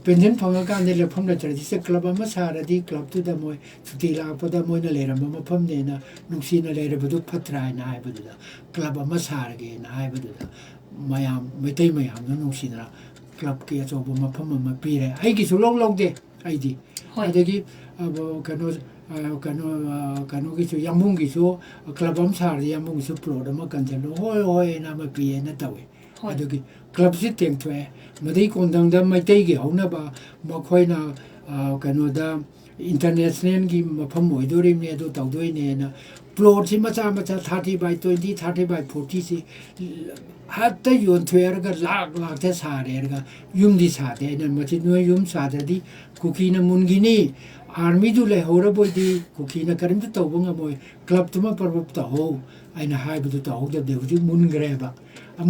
पेंशन फंगा कांदे लेफम न चरदि से क्लब अमा सारदि क्लब तु द मोय छुट्टी लापदा मोइना लेरम मफम नेना नुक्सिना लेरबदु फत्राइना हाइबदुदा क्लब अमा सारगे ना हाइबदुदा मयाम मैतै मयाम नुक्सिना क्लब के अचोबो मफम अमा पिरे आइगिसु लौदे आइदि अदगी अब कनो गिसु यामुंगिसु क्लब अम सारदि यामुंगिसु प्लॉट अमा कंजलो होय होय ना म पिए ना तवे ꯑꯗꯨꯒꯤ ꯀ꯭ꯂꯕꯁꯤ ꯇꯦꯡꯊꯣꯛꯑꯦ ꯃꯗꯩ ꯀꯣꯟꯊꯪꯗ ꯃꯩꯇꯩꯒꯤ ꯍꯧꯅꯕ ꯃꯈꯣꯏꯅ ꯀꯩꯅꯣꯗ ꯏꯟꯇꯔꯅꯦꯁꯅꯦꯜꯒꯤ ꯃꯐꯝ ꯑꯣꯏꯗꯣꯔꯤꯕꯅꯤ ꯑꯗꯨ ꯇꯧꯗꯣꯏꯅꯦꯅ ꯄ꯭ꯂꯣꯠꯁꯤ ꯃꯆꯥ ꯃꯆꯥ 30/20 30/40ꯁꯤ ꯍꯦꯛꯇ ꯌꯣꯟꯊꯣꯛꯑꯔꯒ ꯂꯥꯛꯇ ꯁꯥꯔꯦꯔꯒ ꯌꯨꯝꯗꯤ ꯁꯥꯗꯦ ꯑꯩꯅ ꯃꯁꯤ ꯅꯣꯏ ꯌꯨꯝ ꯁꯥꯗ꯭ꯔꯗꯤ ꯀꯨꯀꯤꯅ ꯃꯨꯟꯈꯤꯅꯤ ꯑꯥꯔꯃꯤꯗꯨ ꯂꯩꯍꯧꯔꯕꯣꯏꯗꯤ ꯀꯨꯀꯤꯅ ꯀꯔꯤꯝꯇ ꯇꯧꯕ ꯉꯝꯃꯣꯏ ꯀ꯭ꯂꯕꯇꯨꯃ ꯄꯔꯕ ꯇꯧꯍꯧ ꯑꯩꯅ ꯍꯥꯏꯕꯗꯨ ꯇꯧꯍꯧꯗꯕꯗꯤ ꯍꯧꯖꯤꯛ ꯃꯨꯟꯈ꯭ꯔꯦꯕ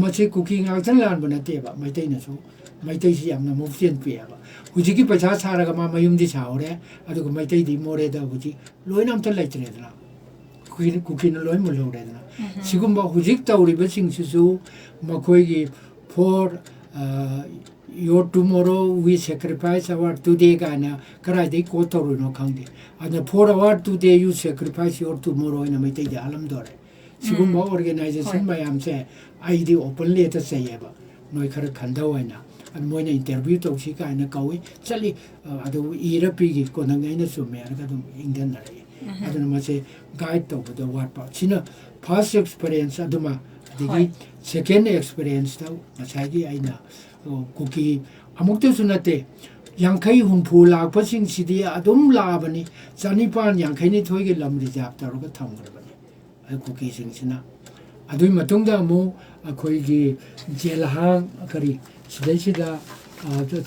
ꯃꯁꯤ ꯀꯨꯀꯤ ꯉꯥꯛꯇ ꯂꯥꯟꯕ ꯅꯠꯇꯦꯕ ꯃꯩꯇꯩꯅꯁꯨ ꯃꯩꯇꯩꯁꯤ ꯌꯥꯝꯅ ꯃꯨꯞꯆꯦꯟ ꯄꯤꯑꯦꯕ ꯍꯧꯖꯤꯛꯀꯤ ꯄꯩꯁꯥ ꯁꯥꯔꯒ ꯃꯥ ꯃꯌꯨꯝꯗꯤ ꯁꯥꯍꯧꯔꯦ ꯑꯗꯨꯒ ꯃꯩꯇꯩꯗꯤ ꯃꯣꯔꯦꯗ ꯍꯧꯖꯤꯛ ꯂꯣꯏꯅ ꯑꯝꯇ ꯂꯩꯇ꯭ꯔꯦꯗꯅ ꯀꯨꯀꯤꯅ ꯂꯣꯏ ꯃꯨꯜꯍꯧꯔꯦꯗꯅ ꯁꯤꯒꯨꯝꯕ ꯍꯧꯖꯤꯛ ꯇꯧꯔꯤꯕꯁꯤꯡꯁꯤꯁꯨ ꯃꯈꯣꯏꯒꯤ for your tomorrow we sacrifice our today ꯀꯥꯏꯅ ꯀꯗꯥꯏꯗꯒꯤ ꯀꯣꯠ ꯇꯧꯔꯤꯅꯣ ꯈꯪꯗꯦ ꯑꯗꯨꯅ for our today you sacrifice your tomorrow ꯑꯣꯏꯅ ꯃꯩꯇꯩꯗ ꯍꯥꯜꯂꯝꯗꯣꯔꯦ ꯁꯤꯒꯨꯝꯕ ꯑꯣꯔꯒꯅꯥꯏꯖꯦꯁꯟ ꯃꯌꯥꯝꯁꯦ ꯑꯩꯗꯤ ꯑꯣꯄꯟꯂꯤ ꯍꯦꯛꯇ ꯆꯩꯌꯦꯕ ꯅꯣꯏ ꯈꯔ ꯈꯟꯗꯧ ꯍꯥꯏꯅ ꯃꯣꯏꯅ ꯏꯟꯇꯔꯚ꯭ꯌꯨ ꯇꯧꯁꯤ ꯀꯥꯏꯅ ꯀꯧꯏ ꯆꯠꯂꯤ ꯑꯗꯨ ꯏꯔ ꯄꯤꯈꯤ ꯀꯣꯟꯅꯪ ꯑꯩꯅ ꯆꯨꯝꯃꯦ ꯍꯥꯏꯔꯒ ꯑꯗꯨꯝ ꯏꯪꯊꯅꯔꯛꯏ ꯑꯗꯨꯅ ꯃꯁꯤ ꯒꯥꯏꯗ ꯇꯧꯕꯗ ꯋꯥꯠꯄ ꯁꯤꯅ ꯐꯥꯔꯁ ꯑꯦꯛꯁꯄꯤꯔꯤꯌꯦꯟꯁ ꯑꯗꯨꯃ ꯑꯗꯒꯤ ꯁꯦꯀꯦꯟ ꯑꯦꯛꯁꯄꯤꯔꯤꯌꯦꯟꯁꯇ ꯉꯁꯥꯏꯒꯤ ꯑꯩꯅ ꯀꯨꯀꯤ ꯑꯃꯨꯛꯇꯁꯨ ꯅꯠꯇꯦ 50-60 ꯂꯥꯛꯄꯁꯤꯡꯁꯤꯗꯤ ꯑꯗꯨꯝ ꯂꯥꯛꯑꯕꯅꯤ 952ꯒꯤ ꯂꯝ ꯔꯤꯖꯥꯔꯚ ꯇꯧꯔꯒ ꯊꯝꯈ꯭ꯔꯕꯅꯤ ꯀꯨꯀꯤꯁꯤꯡꯁꯤꯅ ꯑꯗꯨꯒꯤ ꯃꯇꯨꯡꯗ ꯑꯃꯨꯛ ꯑꯩꯈꯣꯏꯒꯤ ꯖꯦꯜꯍꯥꯡ ꯀꯔꯤ ꯁꯤꯗꯩꯁꯤꯗ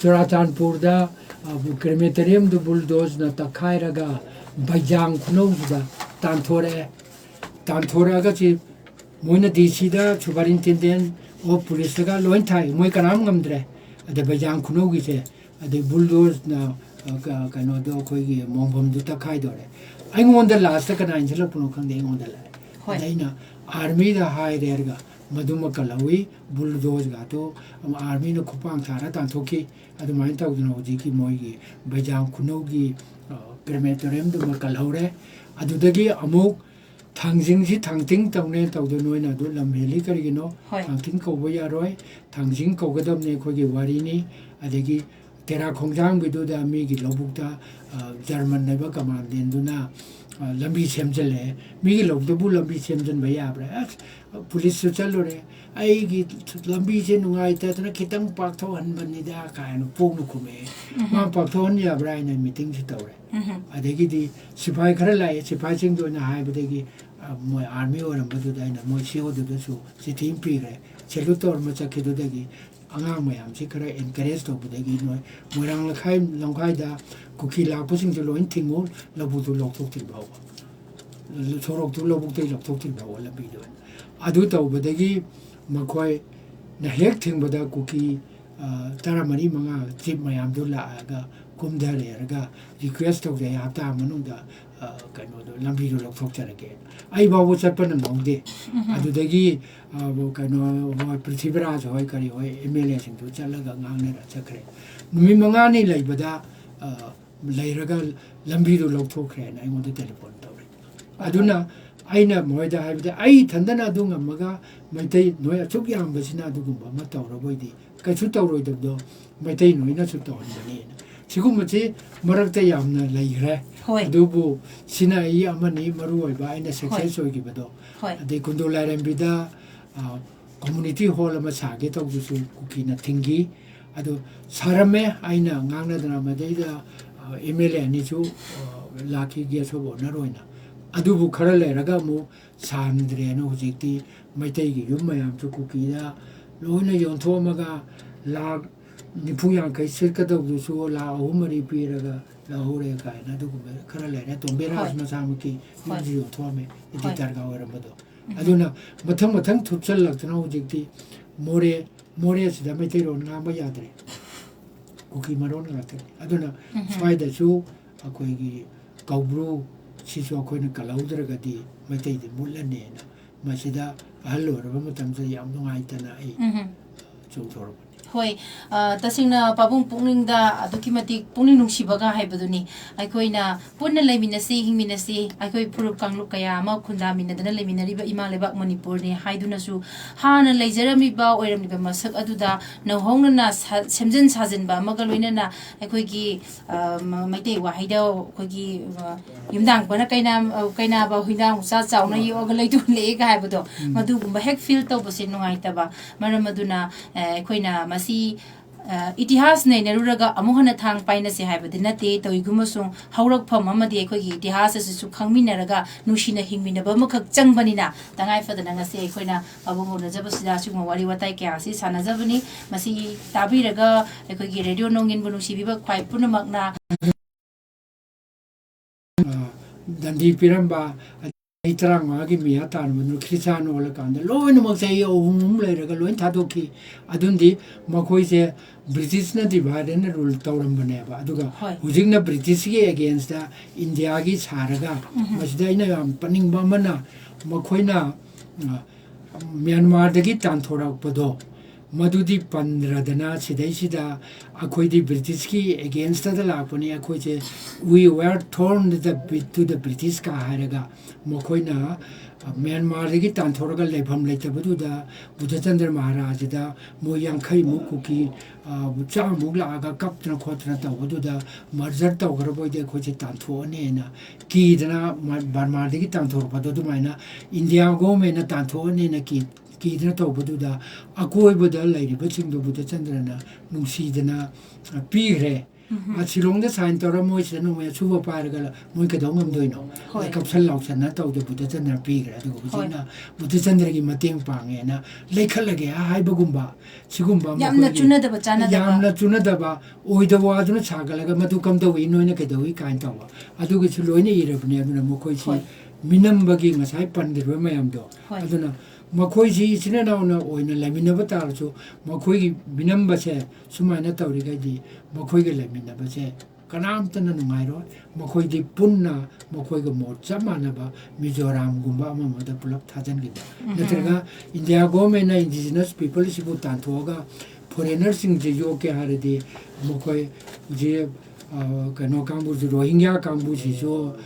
ꯆꯨꯔꯥꯆꯥꯟꯄꯨꯔꯗ ꯀ꯭ꯔꯦꯃꯦꯇꯔꯤꯌꯝꯗꯨ ꯕꯨꯜꯗꯣꯖꯅ ꯇꯛꯈꯥꯏꯔꯒ ꯕꯩꯖꯥꯡ ꯈꯨꯅꯧꯁꯤꯗ ꯇꯥꯟꯊꯣꯔꯛꯑꯒ ꯁꯤ ꯃꯣꯏꯅ ꯗꯤ.ꯁꯤꯗ ꯁꯨꯄꯔꯤꯟꯇꯦꯟꯗꯦꯟ ꯑꯣꯐ ꯄꯨꯂꯤꯁꯇꯒ ꯂꯣꯏ ꯊꯥꯏ ꯃꯣꯏ ꯀꯅꯥꯝ ꯉꯝꯗ꯭ꯔꯦ ꯑꯗ ꯕꯩꯖꯥꯡ ꯈꯨꯅꯧꯒꯤꯁꯦ ꯑꯗꯩ ꯕꯨꯜꯗꯣꯖꯅ ꯀꯩꯅꯣꯗꯣ ꯑꯩꯈꯣꯏꯒꯤ ꯃꯣꯡꯐꯝꯗꯨ ꯇꯛꯈꯥꯏꯗꯣꯔꯦ ꯑꯩꯉꯣꯟꯗ ꯂꯥꯁꯇ ꯀꯅꯥ ꯏꯟꯁꯤꯜꯂꯛꯄꯅꯣ ꯈꯪꯗꯦ ꯑꯩꯉꯣꯟꯗ ꯂꯥꯛꯑꯦ ꯑꯗ ꯑꯩꯅ ꯑꯥꯔꯃꯤꯗ ꯍꯥꯏꯔꯦ ꯍꯥꯏꯔꯒ ꯃꯗꯨꯃ ꯀꯜꯍꯧꯋꯤ ꯕꯨꯜꯗꯣꯖꯒꯥꯗꯣ ꯑꯥꯔꯃꯤꯅ ꯈꯨꯄꯥꯡ ꯊꯥꯔ ꯇꯥꯟꯊꯣꯛꯈꯤ ꯑꯗꯨꯃꯥꯏꯅ ꯇꯧꯗꯅ ꯍꯧꯖꯤꯛꯀꯤ ꯃꯣꯏꯒꯤ ꯕꯩꯖꯥꯡ ꯈꯨꯅꯧꯒꯤ ꯀ꯭ꯔꯦꯃꯦꯇꯣꯔꯤꯌꯝꯗꯨꯃ ꯀꯜꯍꯧꯔꯦ ꯑꯗꯨꯗꯒꯤ ꯑꯃꯨꯛ ꯊꯥꯡꯖꯤꯡꯁꯤ ꯊꯥꯡꯇꯤꯡ ꯇꯧꯅꯦ ꯇꯧꯗ ꯅꯣꯏꯅ ꯑꯗꯨ ꯂꯝ ꯍꯦꯜꯂꯤ ꯀꯔꯤꯒꯤꯅꯣ ꯊꯥꯡꯇꯤꯡ ꯀꯧꯕ ꯌꯥꯔꯣꯏ ꯊꯥꯡꯖꯤꯡ ꯀꯧꯒꯗꯕꯅꯤ ꯑꯩꯈꯣꯏꯒꯤ ꯋꯥꯔꯤꯅꯤ ꯑꯗꯒꯤ ꯇꯦꯔꯥ ꯈꯣꯡꯖꯥꯡꯒꯤꯗꯨꯗ ꯃꯤꯒꯤ ꯂꯧꯕꯨꯛꯇ ꯖꯔꯃꯟ ꯍꯥꯏꯕ ꯀꯃꯥꯟꯗꯦꯟꯗꯨꯅ ꯂꯝꯕꯤ ꯁꯦꯝꯖꯤꯜꯂꯛꯑꯦ ꯃꯤꯒꯤ ꯂꯧꯕꯨꯛꯇꯕꯨ ꯂꯝꯕꯤ ꯁꯦꯝꯖꯤꯟꯕ ꯌꯥꯕ꯭ꯔꯥ ꯄꯨꯂꯤꯁꯁꯨ ꯆꯠꯂꯨꯔꯦ ꯑꯩꯒꯤ ꯂꯝꯕꯤꯁꯦ ꯅꯨꯡꯉꯥꯏꯇꯗꯅ ꯈꯤꯇꯪ ꯄꯥꯛꯊꯣꯛꯍꯟꯕꯅꯤꯗ ꯀꯥꯏꯅ ꯄꯣꯡꯅ ꯈꯨꯝꯃꯛꯑꯦ ꯃꯥ ꯄꯥꯛꯊꯣꯛꯍꯟ ꯌꯥꯕ꯭ꯔꯥ ꯍꯥꯏꯅ ꯃꯤꯇꯤꯡꯁꯤ ꯇꯧꯔꯦ ꯑꯗꯒꯤꯗꯤ ꯁꯤꯐꯥꯏ ꯈꯔ ꯂꯥꯛꯑꯦ ꯁꯤꯐꯥꯏꯁꯤꯡꯗꯨ ꯑꯣꯏꯅ ꯍꯥꯏꯕꯗꯒꯤ ꯃꯣꯏ ꯑꯥꯔꯃꯤ ꯑꯣꯏꯔꯝꯕꯗꯨꯗ ꯑꯩꯅ ꯃꯣꯏ ꯁꯤꯑꯣꯗꯨꯗꯁꯨ ꯆꯤꯊꯤ ꯑꯃ ꯄꯤꯈ꯭ꯔꯦ ꯁꯦꯂꯨꯠ ꯇꯧꯔꯝꯕ ꯆꯠꯈꯤꯗꯨꯗꯒꯤ ꯑꯉꯥꯡ ꯃꯌꯥꯝꯁꯤ ꯈꯔ ꯑꯦꯟꯀꯔꯦꯖ ꯇꯧꯕꯗꯒꯤ ꯅꯣꯏ ꯃꯣꯏꯔꯥꯡ ꯂꯝꯈꯥꯏꯗ ꯀꯨꯀꯤ ꯂꯥꯛꯄꯁꯤꯡꯁꯨ ꯂꯣꯏ ꯊꯤꯡꯉꯨ ꯂꯧꯕꯨꯛꯇꯨ ꯂꯧꯊꯣꯛꯇ꯭ꯔꯤ ꯐꯥꯎꯕ ꯁꯣꯔꯣꯛꯇꯨ ꯂꯧꯕꯨꯛꯇꯒꯤ ꯂꯧꯊꯣꯛꯇ꯭ꯔꯤ ꯐꯥꯎꯕ ꯂꯝꯕꯤꯗꯨ ꯑꯗꯨ ꯇꯧꯕꯗꯒꯤ ꯃꯈꯣꯏꯅ ꯍꯦꯛ ꯊꯤꯡꯕꯗ ꯀꯨꯀꯤ 14-15 ꯆꯤꯞ ꯃꯌꯥꯝꯗꯨ ꯂꯥꯛꯑꯒ ꯀꯨꯝꯊꯔꯦꯔꯒ ꯔꯤꯀ꯭ꯋꯦꯁ ꯇꯧꯖꯩ ꯍꯞꯇꯥ ꯃꯅꯨꯡꯗ ꯀꯩꯅꯣꯗꯣ ꯂꯝꯕꯤꯗꯣ ꯂꯧꯊꯣꯛꯆꯔꯒꯦ ꯑꯩ ꯐꯥꯎꯕ ꯆꯠꯄ ꯅꯪꯍꯧꯗꯦ ꯑꯗꯨꯗꯒꯤ ꯀꯩꯅꯣ ꯍꯣꯏ ꯄ꯭ꯔꯤꯊꯤꯕꯤꯔꯥꯖ ꯍꯣꯏ ꯀꯔꯤ ꯍꯣꯏ MLA ꯁꯤꯡꯗꯨ ꯆꯠꯂꯒ ꯉꯥꯡꯅꯔ ꯆꯠꯈ꯭ꯔꯦ ꯅꯨꯃꯤꯠ 5ꯅꯤ ꯂꯩꯕꯗ ꯂꯩꯔꯒ ꯂꯝꯕꯤꯗꯣ ꯂꯧꯊꯣꯛꯈ꯭ꯔꯦꯅ ꯑꯩꯉꯣꯟꯗ ꯇꯦꯂꯤꯐꯣꯟ ꯇꯧꯔꯦ ꯑꯗꯨꯅ ꯑꯩꯅ ꯃꯣꯏꯗ ꯍꯥꯏꯕꯗꯤ ꯑꯩ ꯏꯊꯟꯗꯅ ꯑꯗꯨ ꯉꯝꯃꯒ ꯃꯩꯇꯩ ꯅꯣꯏ ꯑꯁꯨꯛ ꯌꯥꯝꯕꯁꯤꯅ ꯑꯗꯨꯒꯨꯝꯕ ꯑꯃ ꯇꯧꯔꯕꯣꯏꯗꯤ ꯀꯩꯁꯨ ꯇꯧꯔꯣꯏꯗꯕꯗꯣ ꯃꯩꯇꯩ ꯅꯣꯏꯅꯁꯨ ꯇꯧꯍꯟꯕꯅꯦꯅ ꯁꯤꯒꯨꯝꯕꯁꯤ ꯃꯔꯛꯇ ꯌꯥꯝꯅ ꯂꯩꯈ꯭ꯔꯦ ꯑꯗꯨꯕꯨ ꯁꯤꯅ ꯑꯩ ꯑꯃꯅꯤ ꯃꯔꯨ ꯑꯣꯏꯕ ꯑꯩꯅ ꯁꯛꯁꯦꯁ ꯑꯣꯏꯈꯤꯕꯗꯣ ꯑꯗꯩ ꯀꯨꯟꯗꯣ ꯂꯥꯏꯔꯦꯝꯕꯤꯗ ꯀꯝꯃꯨꯅꯤꯇꯤ ꯍꯣꯜ ꯑꯃ ꯁꯥꯒꯦ ꯇꯧꯕꯁꯨ ꯀꯨꯀꯤꯅ ꯊꯤꯡꯈꯤ ꯑꯗꯨ ꯁꯥꯔꯝꯃꯦ ꯑꯩꯅ ꯉꯥꯡꯅꯗꯅ ꯃꯗꯩꯗ MLA ꯑꯅꯤꯁꯨ ꯂꯥꯛꯈꯤ ꯒꯦꯁ ꯑꯣꯐ ꯑꯣꯅꯔ ꯑꯣꯏꯅ ꯑꯗꯨꯕꯨ ꯈꯔ ꯂꯩꯔꯒ ꯑꯃꯨꯛ ꯁꯥꯍꯟꯗ꯭ꯔꯦꯅ ꯍꯧꯖꯤꯛꯇꯤ ꯃꯩꯇꯩꯒꯤ ꯌꯨꯝ ꯃꯌꯥꯝꯁꯨ ꯀꯨꯀꯤꯗ ꯂꯣꯏꯅ ꯌꯣꯟꯊꯣꯛꯑꯝꯃꯒ ꯂꯥꯛ 40-50 ꯁꯤꯠꯀꯗꯧꯕꯗꯨꯁꯨ ꯂꯥꯛ 3-4 ꯄꯤꯔꯒ ꯂꯧꯍꯧꯔꯦ ꯀꯥꯏꯅ ꯑꯗꯨꯒꯨꯝꯕ ꯈꯔ ꯂꯩꯔꯦ ꯇꯣꯝꯕꯤꯔꯥꯖ ꯃꯆꯥꯃꯛꯀꯤ ꯌꯨꯝꯁꯨ ꯌꯣꯟꯊꯣꯛꯑꯝꯃꯦ ꯏꯗꯤꯇꯔꯒ ꯑꯣꯏꯔꯝꯕꯗꯣ ꯑꯗꯨꯅ ꯃꯊꯪ ꯊꯨꯞꯆꯜꯂꯛꯇꯅ ꯍꯧꯖꯤꯛꯇꯤ ꯃꯣꯔꯦꯁꯤꯗ ꯃꯩꯇꯩꯔꯣꯟ ꯉꯥꯡꯕ ꯌꯥꯗ꯭ꯔꯦ ꯀꯨꯀꯤ ꯃꯔꯣꯟ ꯉꯥꯛꯇꯅꯤ ꯑꯗꯨꯅ ꯁ꯭ꯋꯥꯏꯗꯁꯨ ꯑꯩꯈꯣꯏꯒꯤ ꯀꯧꯕ꯭ꯔꯨ ꯁꯤꯁꯨ ꯑꯩꯈꯣꯏꯅ ꯀꯜꯍꯧꯗ꯭ꯔꯒꯗꯤ ꯃꯩꯇꯩꯗꯤ ꯃꯨꯠꯂꯅꯦꯅ ꯃꯁꯤꯗ ꯑꯍꯜ ꯑꯣꯏꯔꯕ ꯃꯇꯝꯗ ꯌꯥꯝ ꯅꯨꯡꯉꯥꯏꯇꯅ ꯑꯩ ꯆꯣꯡꯊꯣꯔꯛꯄꯅꯤ Hoi, tasingna pabung pungning da adukimati pungning nungsibaga haibaduni. Aikoina punna leminasi hingminasi aikoi purup kangluk kaya ma khunda minadana leminariba ima lebak Manipur ni haidunasu hana leijarami ba oiramniba masak aduda nauhongna na semjin sajin ba magaloina na aikoi gi maite wahaida kogi yumdang bana kaina ba huindang sa chauna yoga leitu le ga haibado madu gumba hek feel to bose nungaita ba maramaduna aikoina masi itihas ne neruraga amuhana thang paina se haibadi nate toigumasung haurak pham amadi aikogi itihas asu khangminaraga nushina hingminaba makhak changbanina tangai fadana ngase aikoina abungona jabasida sugma wari watai kya si sanajabani masi tabiraga aikogi radio nongin bunusi biba khwai punamakna dandi piramba Itrang agi miya tan manu Christian wala kanda loin mo say ohum leraga loin thadoki adundi makoi se British na divide na rule tawram baneba aduga hujing na British gi against the India gi charaga masida ina yam paning ba mana makoi na Myanmar dagi tan thorak pado madudi pandradana sidai sida akoi di British ki against the lapani akoi che we were torn to the British ka haraga makoi na Myanmar dagi tan thoraga lebham letabadu da Buddhachandra Maharaj da mo yankhai mu Kuki chang mu la aga kaptra khotra tawadu da marjar tawgarbo de khoi che tan tho ne na ki dana Myanmar dagi tan thor padu maina India go me na tan tho ne na ki Kidna Tobuda, a Koibuda lady, but in the Buddha Chandrana, Nusidana, a pire. At Silong the sign Toramois and no super paragala, Moikadongam doino, like a fellows and not of the Buddha Chandra pigre, Buddha Chandra Mating Pangena, Lake Halage, Haibagumba, Sigumba, Yamna Tunadaba, or the water Sagalaga, Matukam the Wino in a Kadawi kind tower. I do get to Loina Europe near Mokoisi, Minam Bagging as I pan the Remayamdo. I don't know. Makoisi is in an owner or in a laminavatar, so Makoi Binambase, Sumana Taurigadi, Makoi Laminabase, Kanamtan and Mairo, Makoi di Punna, Makoi Mo, Samanaba, Mizoram, Gumbama, Mother Pulak Tazangida. Natraga, in the Agomena indigenous people, Sibutantoga, foreigners in the Yoke Haradi, Mokoi, Kano Kambus, Rohingya Kambus, so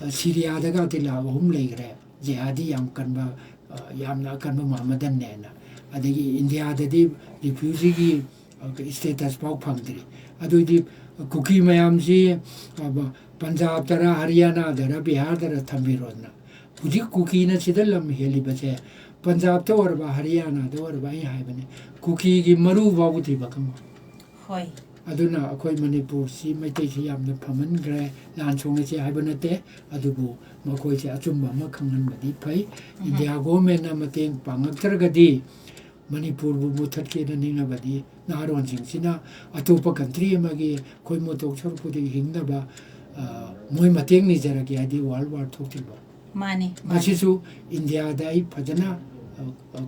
Syria, the Gatila, home lake, Jihadi Yam Kanba. Yamna Kanu Mamadan Nana. Adagi India the refugee status Pau Pantry. Adu the Kuki Mayamzi, Punjab Tara, Haryana, the Bihar, the Tambirona. Puji Kuki na Sidalam Helibase, Punjab Tower, Haryana, the War by Haven. Kuki Maru Vavuti Bakam. Hoi. Aduna, Akoi Manipur, see my take yam the Paman Gray, Lanchonga Hibernate, Adubu, Makoi Achumba, Makangan Badi Pai, India Gomena Mating Pangatragadi, Manipur Butaki and Ninabadi, Naron Jinsina, Atopa country Magi, Koimoto Chorpudi Hindaba, Moi Mating Nizaraki, Adi World War Tokiba. Mani. Mashisu, India Dai Padana,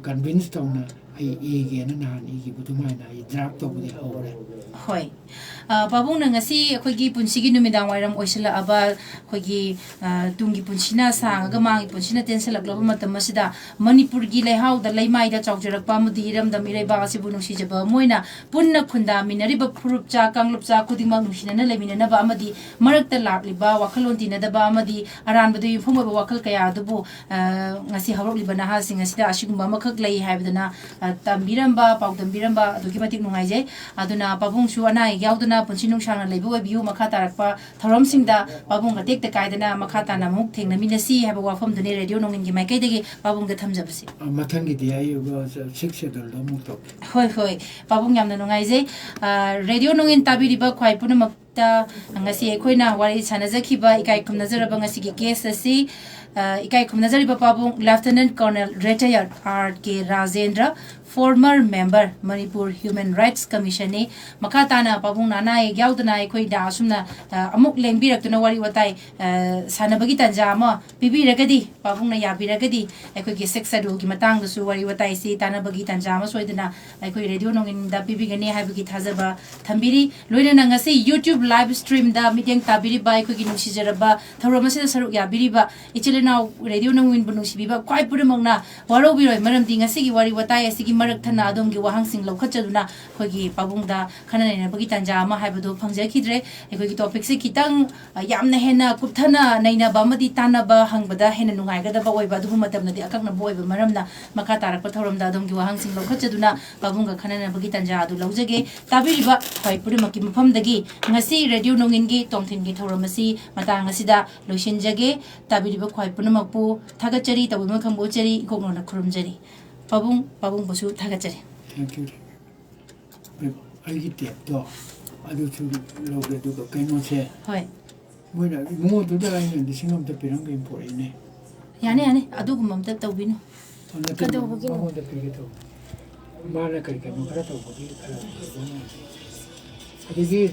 convinced on again and Hani, Butumana, dropped over the whole. Hoi. Babung na ngasi akogi punsigi numidang wairam oisala aba akogi tungi punsina sang agamang punsina tensela global matam masida Manipur gi lehaw da leimai da chawjarak pamudi hiram da mirai ba si bunung si jaba moina punna khunda minari ba phurup cha kanglup cha kudimang nushina na lemina na ba amadi marakta lakliba wakhalon tina da ba amadi aran badu yumphom ba wakal kaya dubu ngasi hawrok liba na ha sing asida asigumba makhak lei haibdana tambiram ba pau tambiram ba adugi matik nungai jai aduna babung su ana yauduna punsinung shangna leibu view makha tarakpa thorom singda babung ga tekta kaidana makha ta namuk thengna minasi haba wafam dune radio nongin gi maikai degi babung ga thamjabasi Matangi di ayu sexual muk to hoi hoi babung yamna nungai je radio nongin tabiri ba khwai puna makta ngasi ekhoina wari sanajakhi ba ikai khum nazaraba ngasi gi case asi ikai khum nazari ba babung Lieutenant Colonel Retired R.K. Rajendra former member Manipur Human Rights Commission ne makatana pabung nana e yaudana ekhoi da asumna amuk lengbirak tuna wari watai sanabagi tanja ma pibiragadi pabung na yabiragadi ekhoi gi sex schedule gi matang da su wari watai si tanabagi tanja ma soidana ekhoi radio nongin da pibigani habigi thazaba thambiri loina na ngasi YouTube live stream da meeting tabiri ba ekhoi gi nungsijaraba thoromase saruk yabiri ba ichile now radio no win bonus be quite put among na waro biro madam ding a sigi wari watai a sigi marak tana dom gi wahang sing lo khachaduna khogi pabung da khana ne bagi tanja ma haibado phangja khidre ekogi topic se kitang yamna hena kupthana naina bamadi tana ba hangbada hena nungai ga da ba oiba du matam na di akak na boy ba maram na makha tarak pa thoram da dom gi wahang sing lo khachaduna pabung ga khana ne bagi tanja du lojage tabiri ba khoi puri maki mafam dagi ngasi radio nongin gi tongthin gi thoram asi matang asida loishin jage tabiri ba khoi puna makpu thaga chari tabu ma khambo chari ikok na khurum jari pabung basu thaga chari thank you ai gi tep to adu chu lo ge du ka kaino se hoi moi na mo du da ai ni singam ta pirang ge po ne yani adu gum mam ta tawbinu ka do ho gi mo da pi ge to ma na kar ka no kara to ho gi kara adu gi